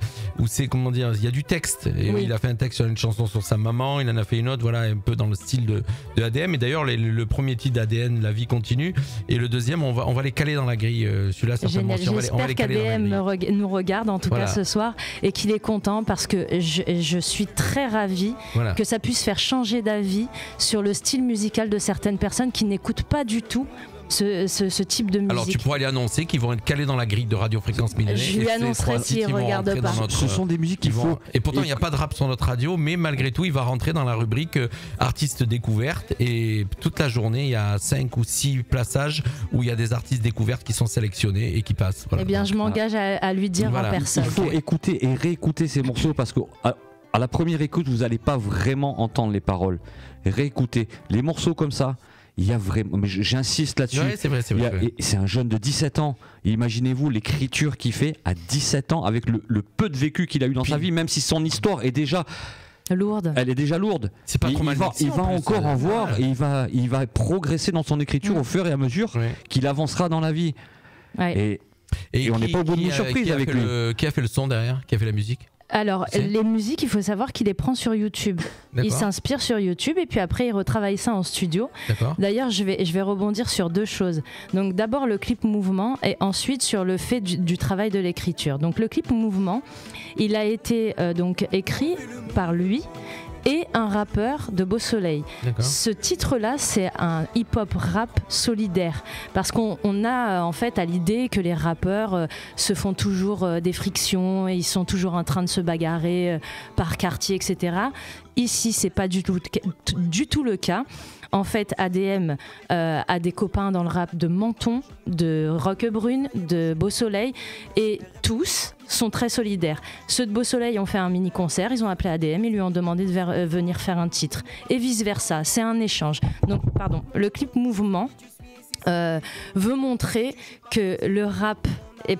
comment dire, il y a du texte. Et il a fait un texte sur une chanson sur sa maman, il en a fait une autre, voilà, un peu dans le style de ADM. Et d'ailleurs, le premier titre d'ADN, La vie continue, et le deuxième, on va les caler dans la grille. Celui-là, certainement. J'espère qu'ADM nous regarde en tout cas ce soir, et qu'il est content, parce que je suis très ravie que ça puisse faire changer d'avis sur le style musical de certaines personnes qui n'écoutent pas du tout ce type de musique. Alors tu pourrais aller annoncer qu'ils vont être calés dans la grille de Radio Fréquence Mignonnet. Je lui annoncerai s'il ne regarde pas. Ce sont des musiques qu'il faut. Et pourtant il n'y a pas de rap sur notre radio, mais malgré tout il va rentrer dans la rubrique artistes découvertes, et toute la journée il y a 5 ou 6 plaçages où il y a des artistes découvertes qui sont sélectionnés et qui passent. Voilà. Eh bien je m'engage à lui dire en personne. Il faut écouter et réécouter ces morceaux parce que à la première écoute vous n'allez pas vraiment entendre les paroles. Réécoutez les morceaux comme ça. Il y a vraiment, mais j'insiste là-dessus. Ouais, c'est vrai. C'est un jeune de 17 ans. Et imaginez-vous l'écriture qu'il fait à 17 ans avec le peu de vécu qu'il a eu dans sa vie, même si son histoire est déjà lourde. Elle est déjà lourde. C'est pas trop mal. Il va encore en voir et il va progresser dans son écriture au fur et à mesure qu'il avancera dans la vie. Ouais. Et on n'est pas au bout d'une surprise avec lui. Qui a fait le son derrière? Qui a fait la musique? Alors, les musiques, il faut savoir qu'il les prend sur YouTube. Il s'inspire sur YouTube et puis après, il retravaille ça en studio. D'ailleurs, je vais rebondir sur 2 choses. Donc, d'abord, le clip mouvement et ensuite sur le fait du travail de l'écriture. Donc, le clip mouvement, il a été donc écrit par lui et un rappeur de Beau Soleil. Ce titre-là, c'est un hip-hop rap solidaire parce qu'on a en fait à l'idée que les rappeurs se font toujours des frictions et ils sont toujours en train de se bagarrer par quartier, etc. Ici, c'est pas du tout le cas. En fait, ADM a des copains dans le rap de Menton, de Roquebrune, de Beau Soleil, et tous sont très solidaires. Ceux de Beau Soleil ont fait un mini-concert, ils ont appelé ADM, ils lui ont demandé de venir faire un titre. Et vice-versa, c'est un échange. Donc, le clip Mouvement veut montrer que le rap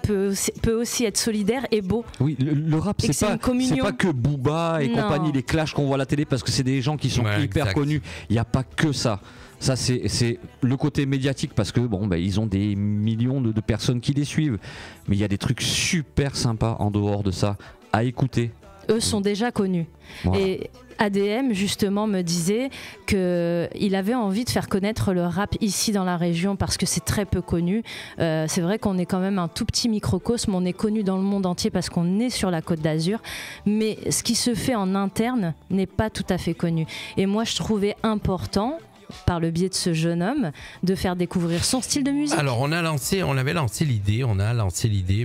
peut aussi être solidaire et beau. Oui, le rap, c'est pas que Booba et compagnie, les clashs qu'on voit à la télé, parce que c'est des gens qui sont hyper connus. Il n'y a pas que ça. Ça, c'est le côté médiatique parce que ils ont des millions de personnes qui les suivent. Mais il y a des trucs super sympas en dehors de ça à écouter. Eux sont déjà connus. Voilà. Et ADM justement me disait qu'il avait envie de faire connaître le rap ici dans la région parce que c'est très peu connu. C'est vrai qu'on est quand même un tout petit microcosme, on est connu dans le monde entier parce qu'on est sur la Côte d'Azur, mais ce qui se fait en interne n'est pas tout à fait connu. Et moi je trouvais important, par le biais de ce jeune homme, de faire découvrir son style de musique. Alors on avait lancé l'idée,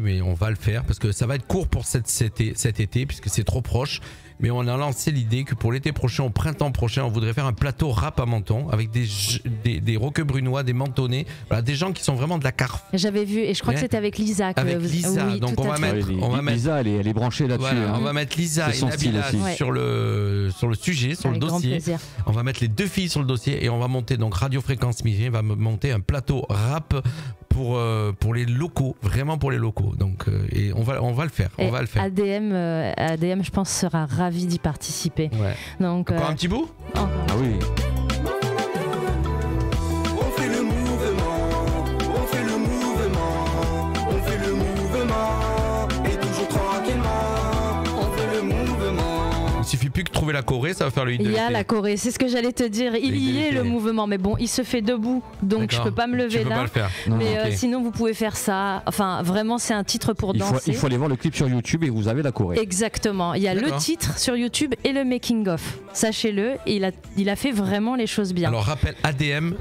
mais on va le faire parce que ça va être court pour cet été puisque c'est trop proche. Mais on a lancé l'idée que pour l'été prochain, au printemps prochain, on voudrait faire un plateau rap à Menton avec des roquebrunois, des mentonnais, voilà, des gens qui sont vraiment de la carfe. J'avais vu, et je crois que c'était avec Lisa. Avec Lisa, oui, donc on va mettre Lisa, elle est branchée là-dessus. Voilà, on va mettre Lisa et Nabila sur le sujet, sur avec le dossier. On va mettre les 2 filles sur le dossier et on va monter donc Radio Fréquence Mignonnet va monter un plateau rap pour les locaux, vraiment pour les locaux. Donc et on va le faire. ADM, je pense, sera ravi d'y participer. Ouais. Donc, encore un petit bout. Ah oui. On fait le mouvement, on fait le mouvement, on fait le mouvement, et toujours tranquillement, on fait le mouvement. Il suffit plus que trouver la Corée, ça va faire le hit de l'été. Il y a la Corée, c'est ce que j'allais te dire. Il y est le mouvement, mais bon, il se fait debout, donc je peux pas me lever là. Pas le faire. Mais sinon, vous pouvez faire ça. Enfin, vraiment, c'est un titre pour danser. Il faut aller voir le clip sur YouTube et vous avez la Corée. Exactement. Il y a le titre sur YouTube et le making of. Sachez-le, il a fait vraiment les choses bien. Alors rappelle ADM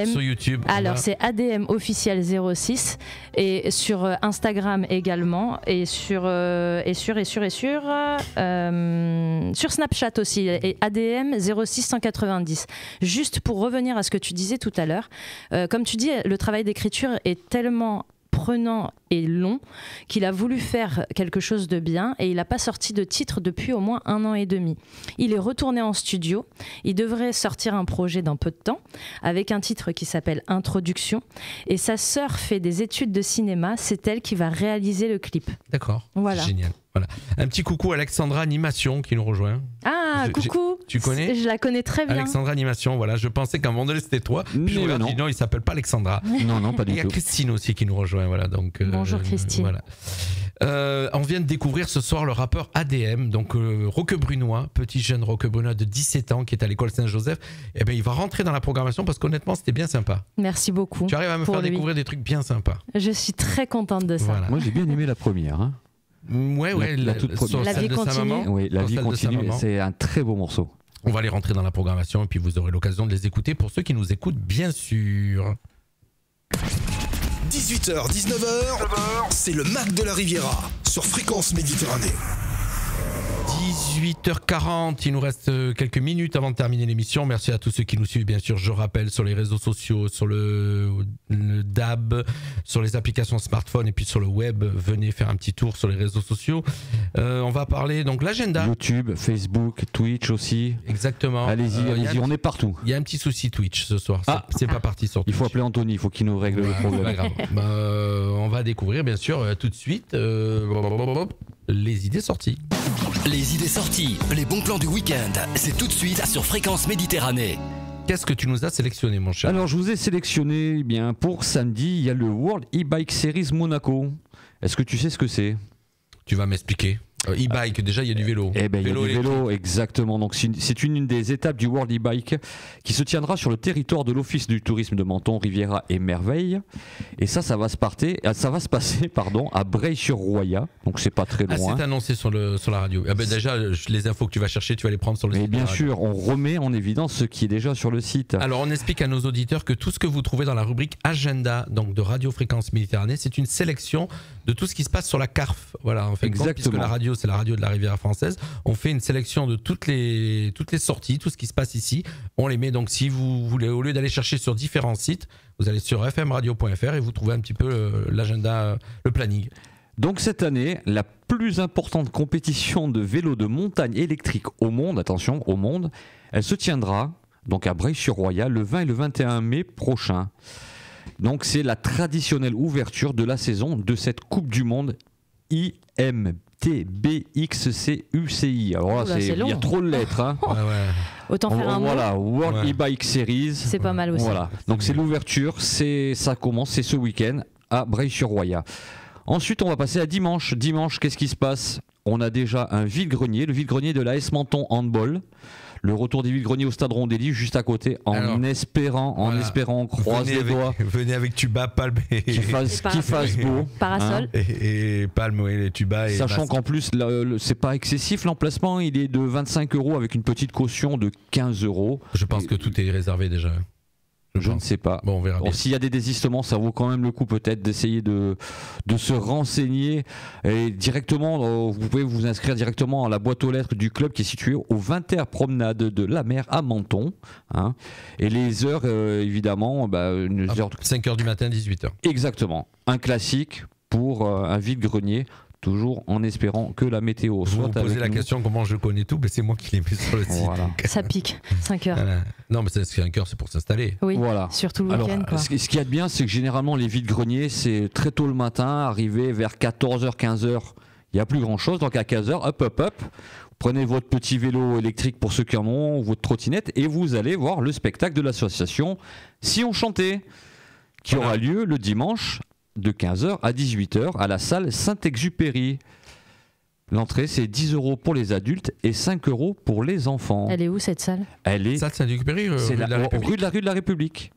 sur YouTube. Alors c'est ADM officiel 06 et sur Instagram également et sur Snapchat aussi, et ADM 06190. Juste pour revenir à ce que tu disais tout à l'heure, comme tu dis, le travail d'écriture est tellement prenant et long qu'il a voulu faire quelque chose de bien et il n'a pas sorti de titre depuis au moins 1 an et demi. Il est retourné en studio, il devrait sortir un projet dans peu de temps avec un titre qui s'appelle Introduction et sa sœur fait des études de cinéma, c'est elle qui va réaliser le clip. D'accord, voilà. Génial. Voilà. Un petit coucou à Alexandra Animation qui nous rejoint. Ah, coucou. Tu connais? Je la connais très bien. Alexandra Animation, voilà. Je pensais qu'à un moment donné c'était toi. Puis je regarde, non, il s'appelle pas Alexandra. Non, pas du tout. Il y a Christine aussi qui nous rejoint, voilà. Donc, bonjour Christine. Voilà. On vient de découvrir ce soir le rappeur ADM, donc roquebrunois, petit jeune roquebrunois de 17 ans qui est à l'école Saint-Joseph. Et ben il va rentrer dans la programmation parce qu'honnêtement c'était bien sympa. Merci beaucoup. Tu arrives à me faire découvrir des trucs bien sympas. Je suis très contente de ça. Voilà. Moi j'ai bien aimé la première. Hein. Ouais, la toute première. La vie continue. Oui, la vie continue. C'est un très beau morceau. On va les rentrer dans la programmation et puis vous aurez l'occasion de les écouter pour ceux qui nous écoutent, bien sûr. 18h, 19h, c'est le Mac de la Riviera sur Fréquence Méditerranée. 18h40, il nous reste quelques minutes avant de terminer l'émission. Merci à tous ceux qui nous suivent, bien sûr, je rappelle, sur les réseaux sociaux, sur le DAB, sur les applications smartphone et puis sur le web. Venez faire un petit tour sur les réseaux sociaux. On va parler donc l'agenda. YouTube, Facebook, Twitch aussi. Exactement. Allez-y, on est partout. Il y a un petit souci Twitch ce soir. C'est pas parti sur Twitch. Il faut appeler Anthony, il faut qu'il nous règle le problème. Pas grave. On va découvrir, bien sûr, tout de suite les idées sorties. Les idées sorties, les bons plans du week-end, c'est tout de suite sur Fréquence Méditerranée. Qu'est-ce que tu nous as sélectionné, mon cher? Alors, je vous ai sélectionné, pour samedi, il y a le World E-Bike Series Monaco. Est-ce que tu sais ce que c'est? Tu vas m'expliquer. E-bike, déjà il y a du vélo. Il y a du vélo, exactement. Donc c'est une des étapes du World E-Bike qui se tiendra sur le territoire de l'Office du tourisme de Menton, Riviera et Merveille. Et ça va se passer à Breil-sur-Roya. Donc c'est pas très loin. C'est annoncé sur la radio. Déjà, les infos que tu vas chercher, tu vas les prendre sur le site. Et bien sûr, on remet en évidence ce qui est déjà sur le site. Alors on explique à nos auditeurs que tout ce que vous trouvez dans la rubrique agenda, donc de Radio Fréquence Méditerranée, c'est une sélection de tout ce qui se passe sur la CARF. Voilà, en fait, puisque la radio, c'est la radio de la Riviera française, on fait une sélection de toutes les sorties, tout ce qui se passe ici. On les met, donc si vous voulez, au lieu d'aller chercher sur différents sites, vous allez sur fmradio.fr et vous trouvez un petit peu l'agenda, le planning. Donc cette année, la plus importante compétition de vélo de montagne électrique au monde, attention, au monde, elle se tiendra donc à Breil-sur-Roya le 20 et le 21 mai prochain. Donc c'est la traditionnelle ouverture de la saison de cette Coupe du Monde IMTBXCUCI. Alors là, il y a trop de lettres. Hein. Autant faire un mot. Voilà, World E-Bike Series. C'est pas mal aussi. Voilà. Donc c'est l'ouverture, ça commence, c'est ce week-end à Breil-sur-Roya. Ensuite, on va passer à dimanche. Dimanche, qu'est-ce qui se passe? On a déjà un vide-grenier, le vide-grenier de l'AS Menton Handball. Le retour des vide-greniers au stade Rondelli juste à côté, en espérant, on croise les doigts. Venez avec tuba, palme qui fasse beau. Parasol. Et palme, les tubas. Sachant qu'en plus, c'est pas excessif l'emplacement, il est de 25 € avec une petite caution de 15 €. Je pense que tout est réservé déjà. Je ne sais pas. Bon, on verra bien. S'il y a des désistements, ça vaut quand même le coup peut-être d'essayer de se renseigner. Et directement, vous pouvez vous inscrire directement à la boîte aux lettres du club qui est située au 20h Promenade de la Mer à Menton. Hein. Et les heures, évidemment, 5h du matin, 18h. Exactement. Un classique pour un vide-grenier. Toujours en espérant que la météo soit avec nous. Vous posez la question comment je connais tout, mais c'est moi qui l'ai mis sur le site. Voilà. Ça pique, 5 heures. Voilà. Non, mais 5 heures, c'est pour s'installer. Oui, voilà. Surtout le week-end. Ce qu'il y a de bien, c'est que généralement, les vides-greniers, c'est très tôt le matin, arrivé vers 14h, 15h, il n'y a plus grand-chose. Donc à 15h, hop, prenez votre petit vélo électrique pour ceux qui en ont, ou votre trottinette, et vous allez voir le spectacle de l'association Si on chantait, qui aura lieu le dimanche de 15h à 18h à la salle Saint-Exupéry. L'entrée, c'est 10 € pour les adultes et 5 € pour les enfants. Elle est où cette salle? Elle est salle Saint-Exupéry, rue de la République.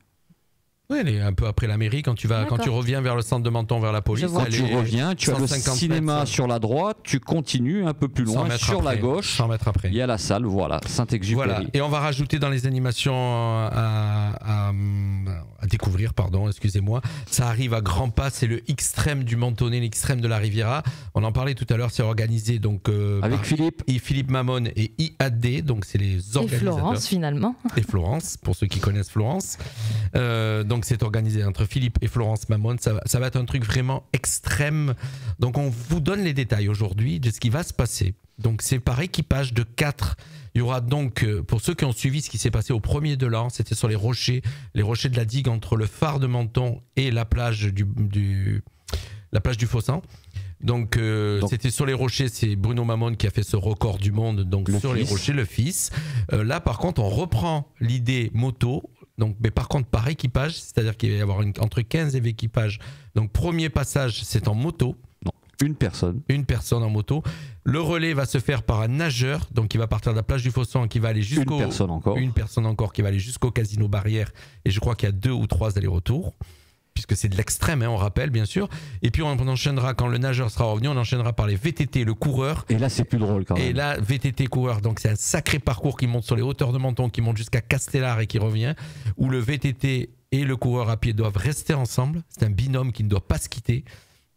Oui, elle est un peu après la mairie quand tu reviens vers le centre de Menton, vers la police. Quand tu reviens, tu as le cinéma sur la droite, tu continues un peu plus loin sur la gauche. 100 mètres après. Il y a la salle, voilà, Saint-Exupéry. Voilà. Et on va rajouter dans les animations à découvrir, excusez-moi. Ça arrive à grands pas, c'est le Xtreme du Mentonnet, l'Xtreme de la Riviera. On en parlait tout à l'heure, c'est organisé donc avec Philippe Mamon et IAD, donc c'est les organisateurs. Et Florence finalement. Et Florence, pour ceux qui connaissent Florence. Donc c'est organisé entre Philippe et Florence Mamon. Ça va être un truc vraiment extrême. Donc on vous donne les détails aujourd'hui de ce qui va se passer. Donc c'est par équipage de 4. Il y aura donc, pour ceux qui ont suivi ce qui s'est passé au premier de l'an, c'était sur les rochers de la digue entre le phare de Menton et la plage du Fossan. Donc c'était sur les rochers, c'est Bruno Mamon qui a fait ce record du monde, donc sur les rochers, le fils. Là par contre on reprend l'idée moto. Donc, mais par contre, par équipage, c'est-à-dire qu'il va y avoir entre 15 et 20 équipages. Donc, premier passage, c'est en moto. Non, une personne. Une personne en moto. Le relais va se faire par un nageur. Donc, il va partir de la plage du Fossan qui va aller jusqu'au... Une personne encore qui va aller jusqu'au Casino Barrière. Et je crois qu'il y a 2 ou 3 allers-retours. Puisque c'est de l'extrême, on rappelle, bien sûr. Et puis, on enchaînera, quand le nageur sera revenu, on enchaînera par les VTT, le coureur. Et là, c'est plus drôle quand même. Et là, VTT coureur, donc c'est un sacré parcours qui monte sur les hauteurs de Menton, qui monte jusqu'à Castellar et qui revient. Où le VTT et le coureur à pied doivent rester ensemble. C'est un binôme qui ne doit pas se quitter.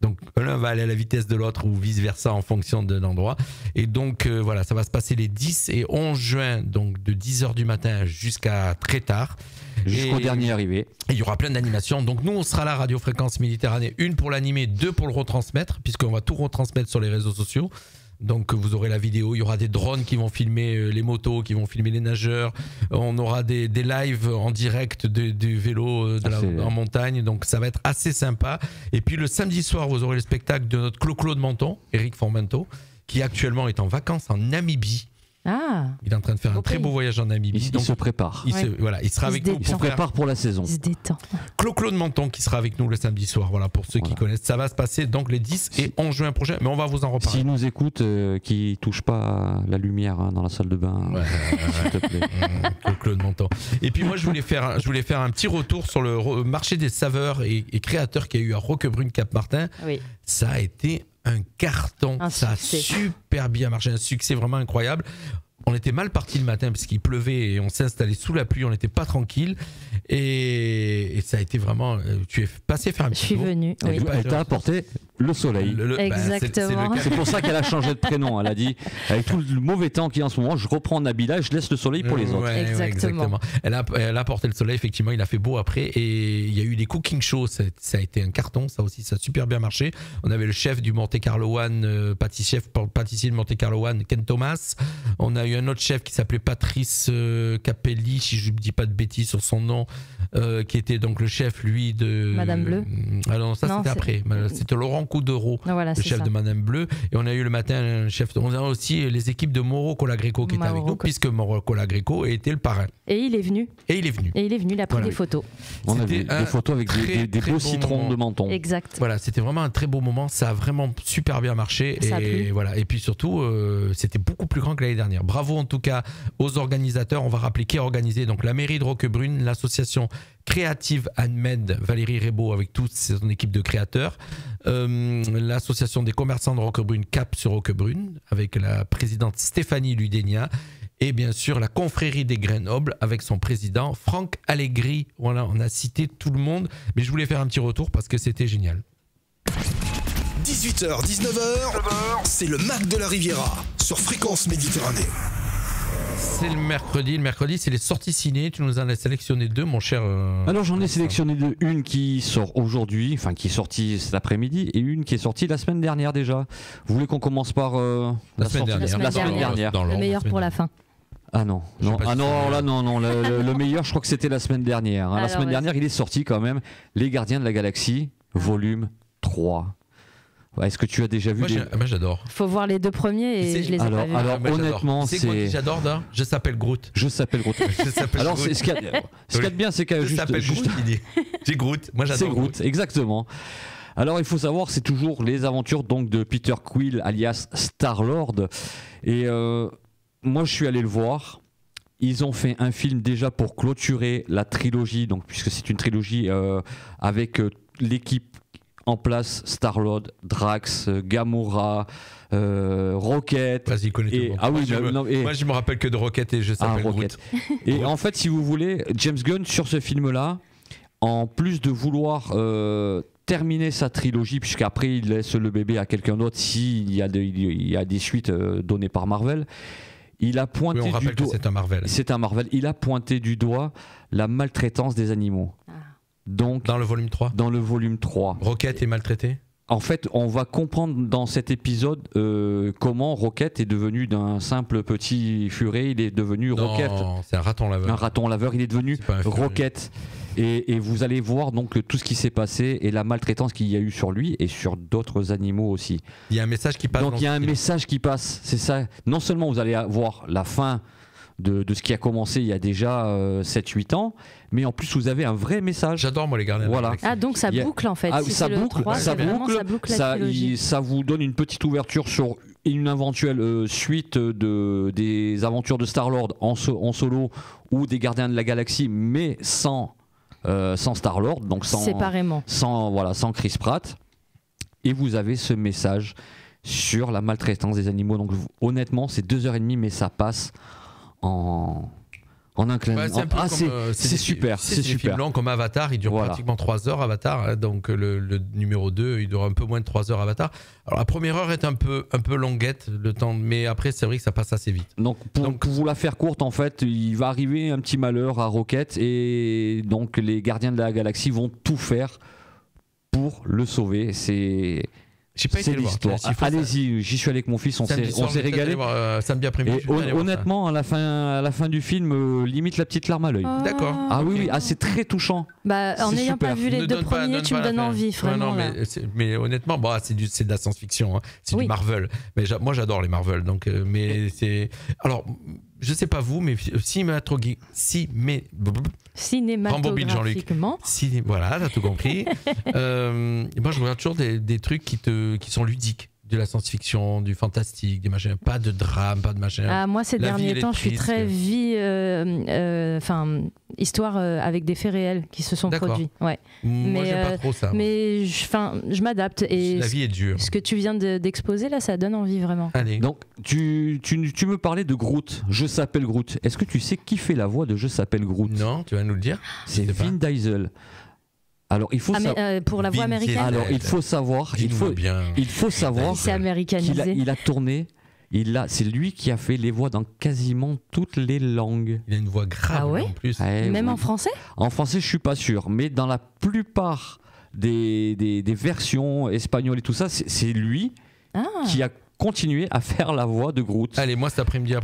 Donc l'un va aller à la vitesse de l'autre ou vice-versa en fonction de l'endroit. Et donc voilà, ça va se passer les 10 et 11 juin, donc de 10h du matin jusqu'à très tard. Jusqu'au dernier arrivé. Et il y aura plein d'animations. Donc nous, on sera là, Radio Fréquence Méditerranée, 1 pour l'animer, 2 pour le retransmettre, puisqu'on va tout retransmettre sur les réseaux sociaux. Donc vous aurez la vidéo, il y aura des drones qui vont filmer les motos, qui vont filmer les nageurs. On aura des lives en direct du vélo en montagne. Donc ça va être assez sympa. Et puis le samedi soir, vous aurez le spectacle de notre Clo-Clo de Menton, Eric Formanto, qui actuellement est en vacances en Namibie. Ah. Il est en train de faire un très beau voyage en Namibie. Il se prépare. Il sera avec nous. Il se prépare pour la saison. Il se détend. Clo-Clo de Menton qui sera avec nous le samedi soir. Voilà, pour ceux qui connaissent. Ça va se passer donc les 10 et 11 juin prochain. Mais on va vous en reparler. S'ils nous écoutent, qui ne touchent pas la lumière dans la salle de bain, s'il te plaît. Clo-Clo de Menton. Et puis moi, je voulais faire un petit retour sur le marché des saveurs et créateurs qu'il y a eu à Roquebrune Cap-Martin. Oui. Ça a été un carton. Ça a super bien marché. Un succès vraiment incroyable. On était mal parti le matin parce qu'il pleuvait et on s'est installé sous la pluie, on n'était pas tranquille et ça a été vraiment. Tu es passé faire un petit tour. Je suis venue. Oui. Elle t'a apporté le soleil. Exactement. C'est pour ça qu'elle a changé de prénom. Elle a dit avec tout le mauvais temps qu'il y a en ce moment, je reprends Nabila et je laisse le soleil pour les autres. Ouais, exactement. Elle a apporté le soleil, effectivement, il a fait beau après et il y a eu des cooking shows, ça a été un carton, ça aussi, ça a super bien marché. On avait le chef du Monte Carlo One, pâtissier de Monte Carlo One, Ken Thomas. On a eu un autre chef qui s'appelait Patrice Capelli, si je ne dis pas de bêtises sur son nom, qui était donc le chef, lui, de Madame Bleu. Alors ça, c'était après. C'était Laurent Coudereau, le chef de Madame Bleu. Et on a eu le matin un chef. On a aussi les équipes de Mauro Colagreco qui étaient avec nous, puisque Mauro Colagreco était le parrain. Et il est venu. Il a pris des photos. On a vu des photos avec des beaux citrons de Menton. Exact. Voilà, c'était vraiment un très beau moment. Ça a vraiment super bien marché. Et puis surtout, c'était beaucoup plus grand que l'année dernière. Bravo en tout cas aux organisateurs. On va rappeler qui a organisé. Donc la mairie de Roquebrune, l'association Créative Handmade, Valérie Rebaud avec toute son équipe de créateurs, l'association des commerçants de Roquebrune, Cap sur Roquebrune, avec la présidente Stéphanie Ludenia, et bien sûr la confrérie des Grenoble avec son président Franck Allegri. Voilà, on a cité tout le monde, mais je voulais faire un petit retour parce que c'était génial. 18h, 19h, c'est le Mac de la Riviera sur Fréquence Méditerranée. C'est le mercredi. Le mercredi, c'est les sorties ciné. Tu nous en as sélectionné 2, mon cher. Alors, j'en ai sélectionné 2. Une qui sort aujourd'hui, enfin qui est sortie cet après-midi, et une qui est sortie la semaine dernière déjà. Vous voulez qu'on commence par la semaine dernière. Le meilleur pour la fin. Ah non, non. Le meilleur, je crois que c'était la semaine dernière. La semaine dernière, il est sorti quand même. Les Gardiens de la Galaxie, volume 3. Est-ce que tu as déjà vu Moi j'adore. Faut voir les 2 premiers et je les ai pas vus. Alors honnêtement, c'est quoi que j'adore là. Je s'appelle Groot. Alors ce qu'il y a de bien, c'est que juste j'ai Groot. Moi j'adore. C'est Groot, exactement. Alors il faut savoir, c'est toujours les aventures donc de Peter Quill alias Star-Lord. Et moi je suis allé le voir. Ils ont fait un film déjà pour clôturer la trilogie, donc puisque c'est une trilogie avec l'équipe en place, Star-Lord, Drax, Gamora, Rocket. Vas-y, connais tout le monde. Moi, je me rappelle que de Rocket et je s'appelle Groot. Et en fait, si vous voulez, James Gunn, sur ce film-là, en plus de vouloir terminer sa trilogie, puisqu'après il laisse le bébé à quelqu'un d'autre s'il y a des suites données par Marvel, il a pointé du doigt. C'est un Marvel. C'est un Marvel. Il a pointé du doigt la maltraitance des animaux. Donc, dans le volume 3 Dans le volume 3. Rocket est maltraité ? En fait, on va comprendre dans cet épisode comment Rocket est devenu d'un simple petit furet, il est devenu Rocket. C'est un raton laveur. Un raton laveur, il est devenu Rocket. Et vous allez voir donc tout ce qui s'est passé et la maltraitance qu'il y a eu sur lui et sur d'autres animaux aussi. Il y a un message qui passe. Donc il y a un message qui passe, c'est ça. Non seulement vous allez voir la fin de ce qui a commencé il y a déjà 7-8 ans, mais en plus vous avez un vrai message. J'adore moi les Gardiens. Voilà. Ah donc ça boucle en fait. Ah, ça boucle ça vous donne une petite ouverture sur une éventuelle suite des aventures de Star-Lord en solo ou des Gardiens de la Galaxie, mais sans Star-Lord, donc séparément, sans Chris Pratt. Et vous avez ce message sur la maltraitance des animaux. Donc honnêtement, c'est 2h30, mais ça passe en En un clin d'œil. C'est super. C'est des films longs comme Avatar, il dure pratiquement 3 heures Avatar, donc le numéro 2 il dure un peu moins de 3 heures Avatar. Alors la première heure est un peu longuette le temps, mais après c'est vrai que ça passe assez vite. Donc pour vous la faire courte, en fait, il va arriver un petit malheur à Rocket et donc les gardiens de la galaxie vont tout faire pour le sauver. C'est l'histoire. Allez-y, j'y suis allé avec mon fils, on s'est régalé. Samedi après-midi. Honnêtement, à la fin du film, limite la petite larme à l'œil. D'accord. Ah oui, c'est très touchant. En n'ayant pas vu les 2 premiers, tu me donnes envie, vraiment. Non, mais honnêtement, c'est de la science-fiction, hein. C'est du Marvel. Mais moi, j'adore les Marvel, donc. Mais c'est. Alors, je sais pas vous, mais cinématographiquement. Voilà, t'as tout compris. Moi, je regarde toujours des trucs qui sont ludiques. De la science-fiction, du fantastique, des machins, pas de drame, pas de machin. Moi, ces derniers temps, je suis très histoire avec des faits réels qui se sont produits. Ouais. Moi, j'aime pas trop ça. Mais je m'adapte. Et la vie est dure. Ce que tu viens d'exposer là, ça donne envie vraiment. Allez. Donc, tu me parlais de Groot. Je s'appelle Groot. Est-ce que tu sais qui fait la voix de Je s'appelle Groot? Non, tu vas nous le dire. C'est Vin Diesel. Alors, il faut pour la voix américaine. Alors, il faut savoir c'est américanisé. Il a tourné. C'est lui qui a fait les voix dans quasiment toutes les langues. Il a une voix grave en plus. Même en français? En français, je suis pas sûr, mais dans la plupart des versions espagnoles et tout ça, c'est lui qui a continué à faire la voix de Groot. Allez, moi cet samedi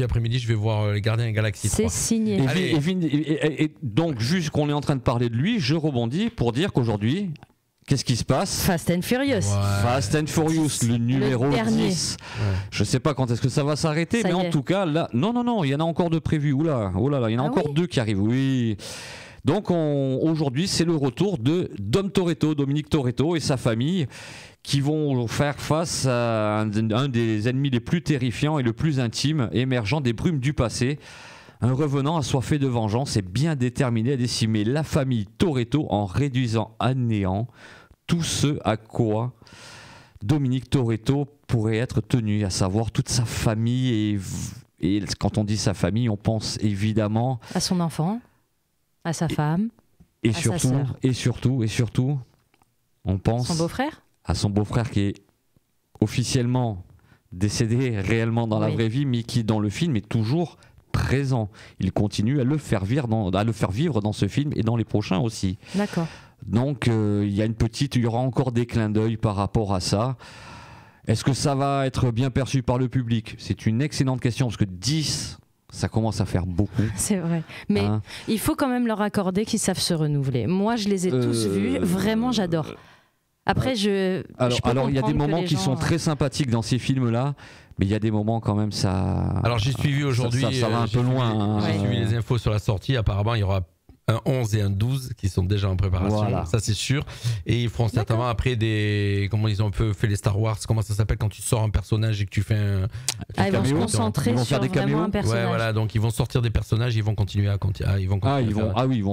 après-midi, je vais voir les Gardiens de la Galaxie 3. C'est signé. Et donc, juste qu'on est en train de parler de lui, je rebondis pour dire qu'aujourd'hui, qu'est-ce qui se passe? Fast and Furious. Fast and Furious, le numéro 10. Je sais pas quand est-ce que ça va s'arrêter, mais en tout cas, là, non, il y en a encore 2 prévus. Oula, il y en a encore 2 qui arrivent, oui. Donc aujourd'hui, c'est le retour de Dominique Toretto et sa famille qui vont faire face à un des ennemis les plus terrifiants et le plus intime, émergeant des brumes du passé. Un revenant assoiffé de vengeance est bien déterminé à décimer la famille Toretto en réduisant à néant tout ce à quoi Dominique Toretto pourrait être tenu, à savoir toute sa famille. Et quand on dit sa famille, on pense évidemment à son enfant, à sa femme, et surtout, on pense son beau-frère, à son beau-frère qui est officiellement décédé réellement dans la vraie vie, mais qui dans le film est toujours présent. Il continue à le faire vivre dans ce film et dans les prochains aussi. D'accord. Donc il y aura encore des clins d'œil par rapport à ça. Est-ce que ça va être bien perçu par le public? C'est une excellente question parce que 10, ça commence à faire beaucoup. C'est vrai. Mais il faut quand même leur accorder qu'ils savent se renouveler. Moi, je les ai tous vus. Vraiment, j'adore. Après, alors il y a des moments qui sont très sympathiques dans ces films-là, mais il y a des moments quand même ça. Alors j'ai suivi aujourd'hui. Ça va un peu loin. J'ai suivi les infos sur la sortie. Apparemment, il y aura un 11 et un 12 qui sont déjà en préparation, ça c'est sûr. Et ils feront certainement après comment ils ont un peu fait les Star Wars, comment ça s'appelle quand tu sors un personnage et que tu fais un ils vont se concentrer sur vraiment un personnage. Ouais, voilà, donc ils vont sortir des personnages, ils vont continuer à ils vont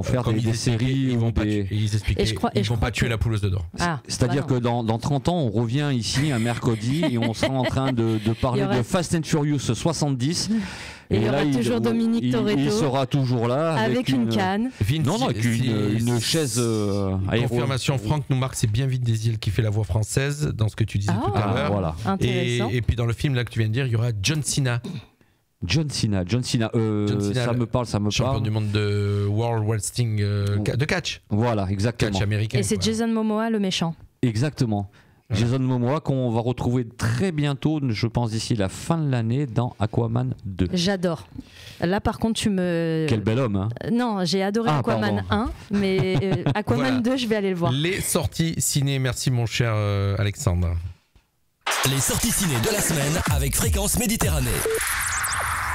faire des séries, ils vont pas tuer la pouleuse de d'or. C'est-à-dire que dans 30 ans, on revient ici un mercredi et on sera en train de parler de Fast and Furious 70. Et il y aura toujours Dominique Toretto. Il sera toujours là avec une canne. Avec une chaise. Confirmation, Franck nous marque, c'est bien Vin Diesel qui fait la voix française dans ce que tu disais tout à l'heure. Voilà. Et puis dans le film là que tu viens de dire, il y aura John Cena. Ça me parle. Champion du monde de World Wrestling de catch. Voilà, exactement. Catch américain. Et c'est Jason Momoa le méchant. Exactement. Jason Momoa qu'on va retrouver très bientôt, je pense d'ici la fin de l'année, dans Aquaman 2. J'adore. Là par contre tu me... Quel bel homme, hein. Non, j'ai adoré Aquaman 1, mais Aquaman 2 je vais aller le voir. Les sorties ciné, merci mon cher Alexandre. Les sorties ciné de la semaine avec Fréquence Méditerranée.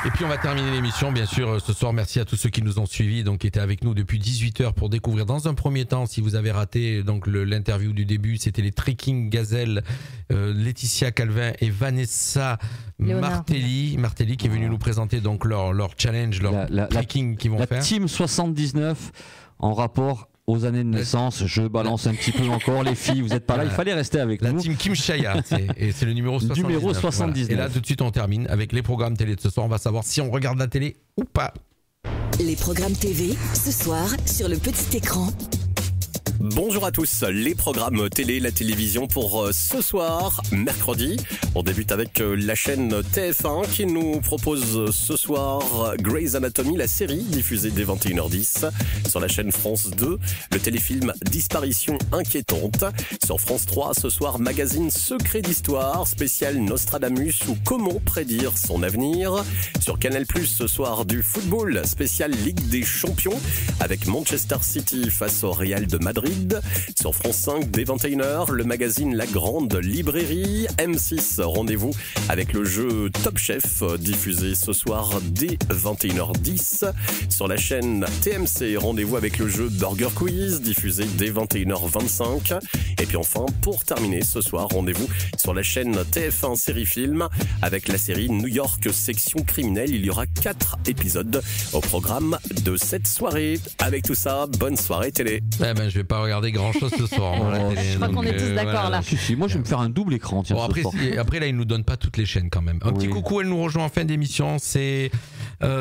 Et puis on va terminer l'émission bien sûr ce soir. Merci à tous ceux qui nous ont suivis, donc qui étaient avec nous depuis 18h pour découvrir dans un premier temps, si vous avez raté donc l'interview du début, c'était les Trekking Gazelle, Laetitia Calvin et Vanessa Martelly qui est venue nous présenter donc leur challenge, leur trekking qu'ils vont faire. La Team 79 en rapport aux années de naissance, je balance un petit peu encore, les filles, vous n'êtes pas là, il fallait rester avec nous. La team Kim Chaya, et c'est le numéro 79. Voilà. Et là, tout de suite, on termine avec les programmes télé de ce soir. On va savoir si on regarde la télé ou pas. Les programmes TV, ce soir, sur le petit écran. Bonjour à tous, les programmes télé, la télévision pour ce soir, mercredi. On débute avec la chaîne TF1 qui nous propose ce soir Grey's Anatomy, la série diffusée dès 21h10. Sur la chaîne France 2, le téléfilm Disparition inquiétante. Sur France 3, ce soir, magazine Secret d'Histoire, spécial Nostradamus ou comment prédire son avenir. Sur Canal+, ce soir, du football, spécial Ligue des Champions avec Manchester City face au Real de Madrid. Sur France 5, dès 21h, le magazine La Grande Librairie. M6, rendez-vous avec le jeu Top Chef, diffusé ce soir dès 21h10. Sur la chaîne TMC, rendez-vous avec le jeu Burger Quiz, diffusé dès 21h25. Et puis enfin, pour terminer ce soir, rendez-vous sur la chaîne TF1 Série Film avec la série New York Section Criminelle. Il y aura 4 épisodes au programme de cette soirée. Avec tout ça, bonne soirée télé. Je vais pas regarder grand chose ce soir. Je crois qu'on est tous d'accord là. Si, moi je vais me faire un double écran. Tiens, après là, ils nous donnent pas toutes les chaînes quand même. Un petit coucou, elle nous rejoint en fin d'émission. C'est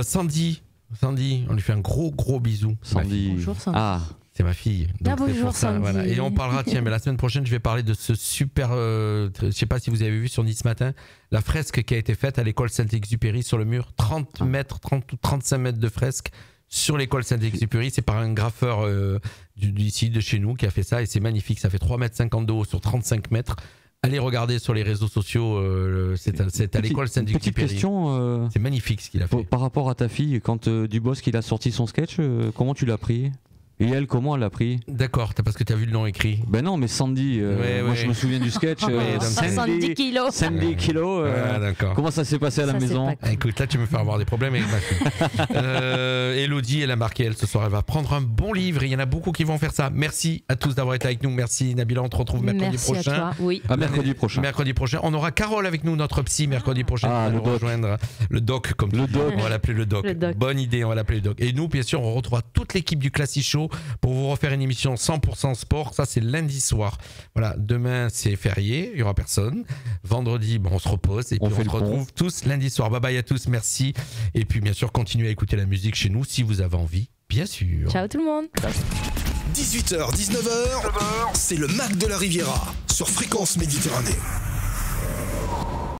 Sandy. Sandy, on lui fait un gros bisou. Sandy. Bonjour Sandy. C'est ma fille. Donc bonjour ça, Sandy. Voilà. Et on parlera, mais la semaine prochaine, je vais parler de ce super. Je sais pas si vous avez vu sur Nice Matin, la fresque qui a été faite à l'école Saint-Exupéry sur le mur. 30 mètres, 30 ou 35 mètres de fresque sur l'école Saint-Exupéry. C'est par un graffeur d'ici, de chez nous, qui a fait ça. Et c'est magnifique. Ça fait 3,50 m de haut sur 35 mètres. Allez regarder sur les réseaux sociaux, c'est à l'école Saint-Exupéry. Petite question. C'est magnifique ce qu'il a fait. Par rapport à ta fille, quand Dubosc il a sorti son sketch, comment tu l'as pris ? Et elle, comment elle l'a pris ? D'accord, parce que tu as vu le nom écrit. Ben non, mais Sandy, moi je me souviens du sketch. 70 kilos. 70 kilos. D'accord. Comment ça s'est passé à la maison ? Écoute, là tu me fais avoir des problèmes avec ma fille. Elodie, elle a marqué, elle ce soir, elle va prendre un bon livre. Il y en a beaucoup qui vont faire ça. Merci à tous d'avoir été avec nous. Merci Nabila, on te retrouve mercredi prochain. À toi. Oui. Mercredi prochain. Mercredi prochain. On aura Carole avec nous, notre psy, mercredi prochain. Elle va nous rejoindre. Le doc, comme le doc. On va l'appeler le doc. Bonne idée, on va l'appeler le doc. Et nous, bien sûr, on retrouvera toute l'équipe du Classic Show pour vous refaire une émission 100% sport. Ça, c'est lundi soir. Voilà, demain, c'est férié, il n'y aura personne. Vendredi, on se repose et puis on se retrouve tous lundi soir. Bye bye à tous, merci. Et puis, bien sûr, continuez à écouter la musique chez nous si vous avez envie, bien sûr. Ciao tout le monde. 18h, 19h, c'est le Mac de la Riviera sur Fréquence Méditerranée.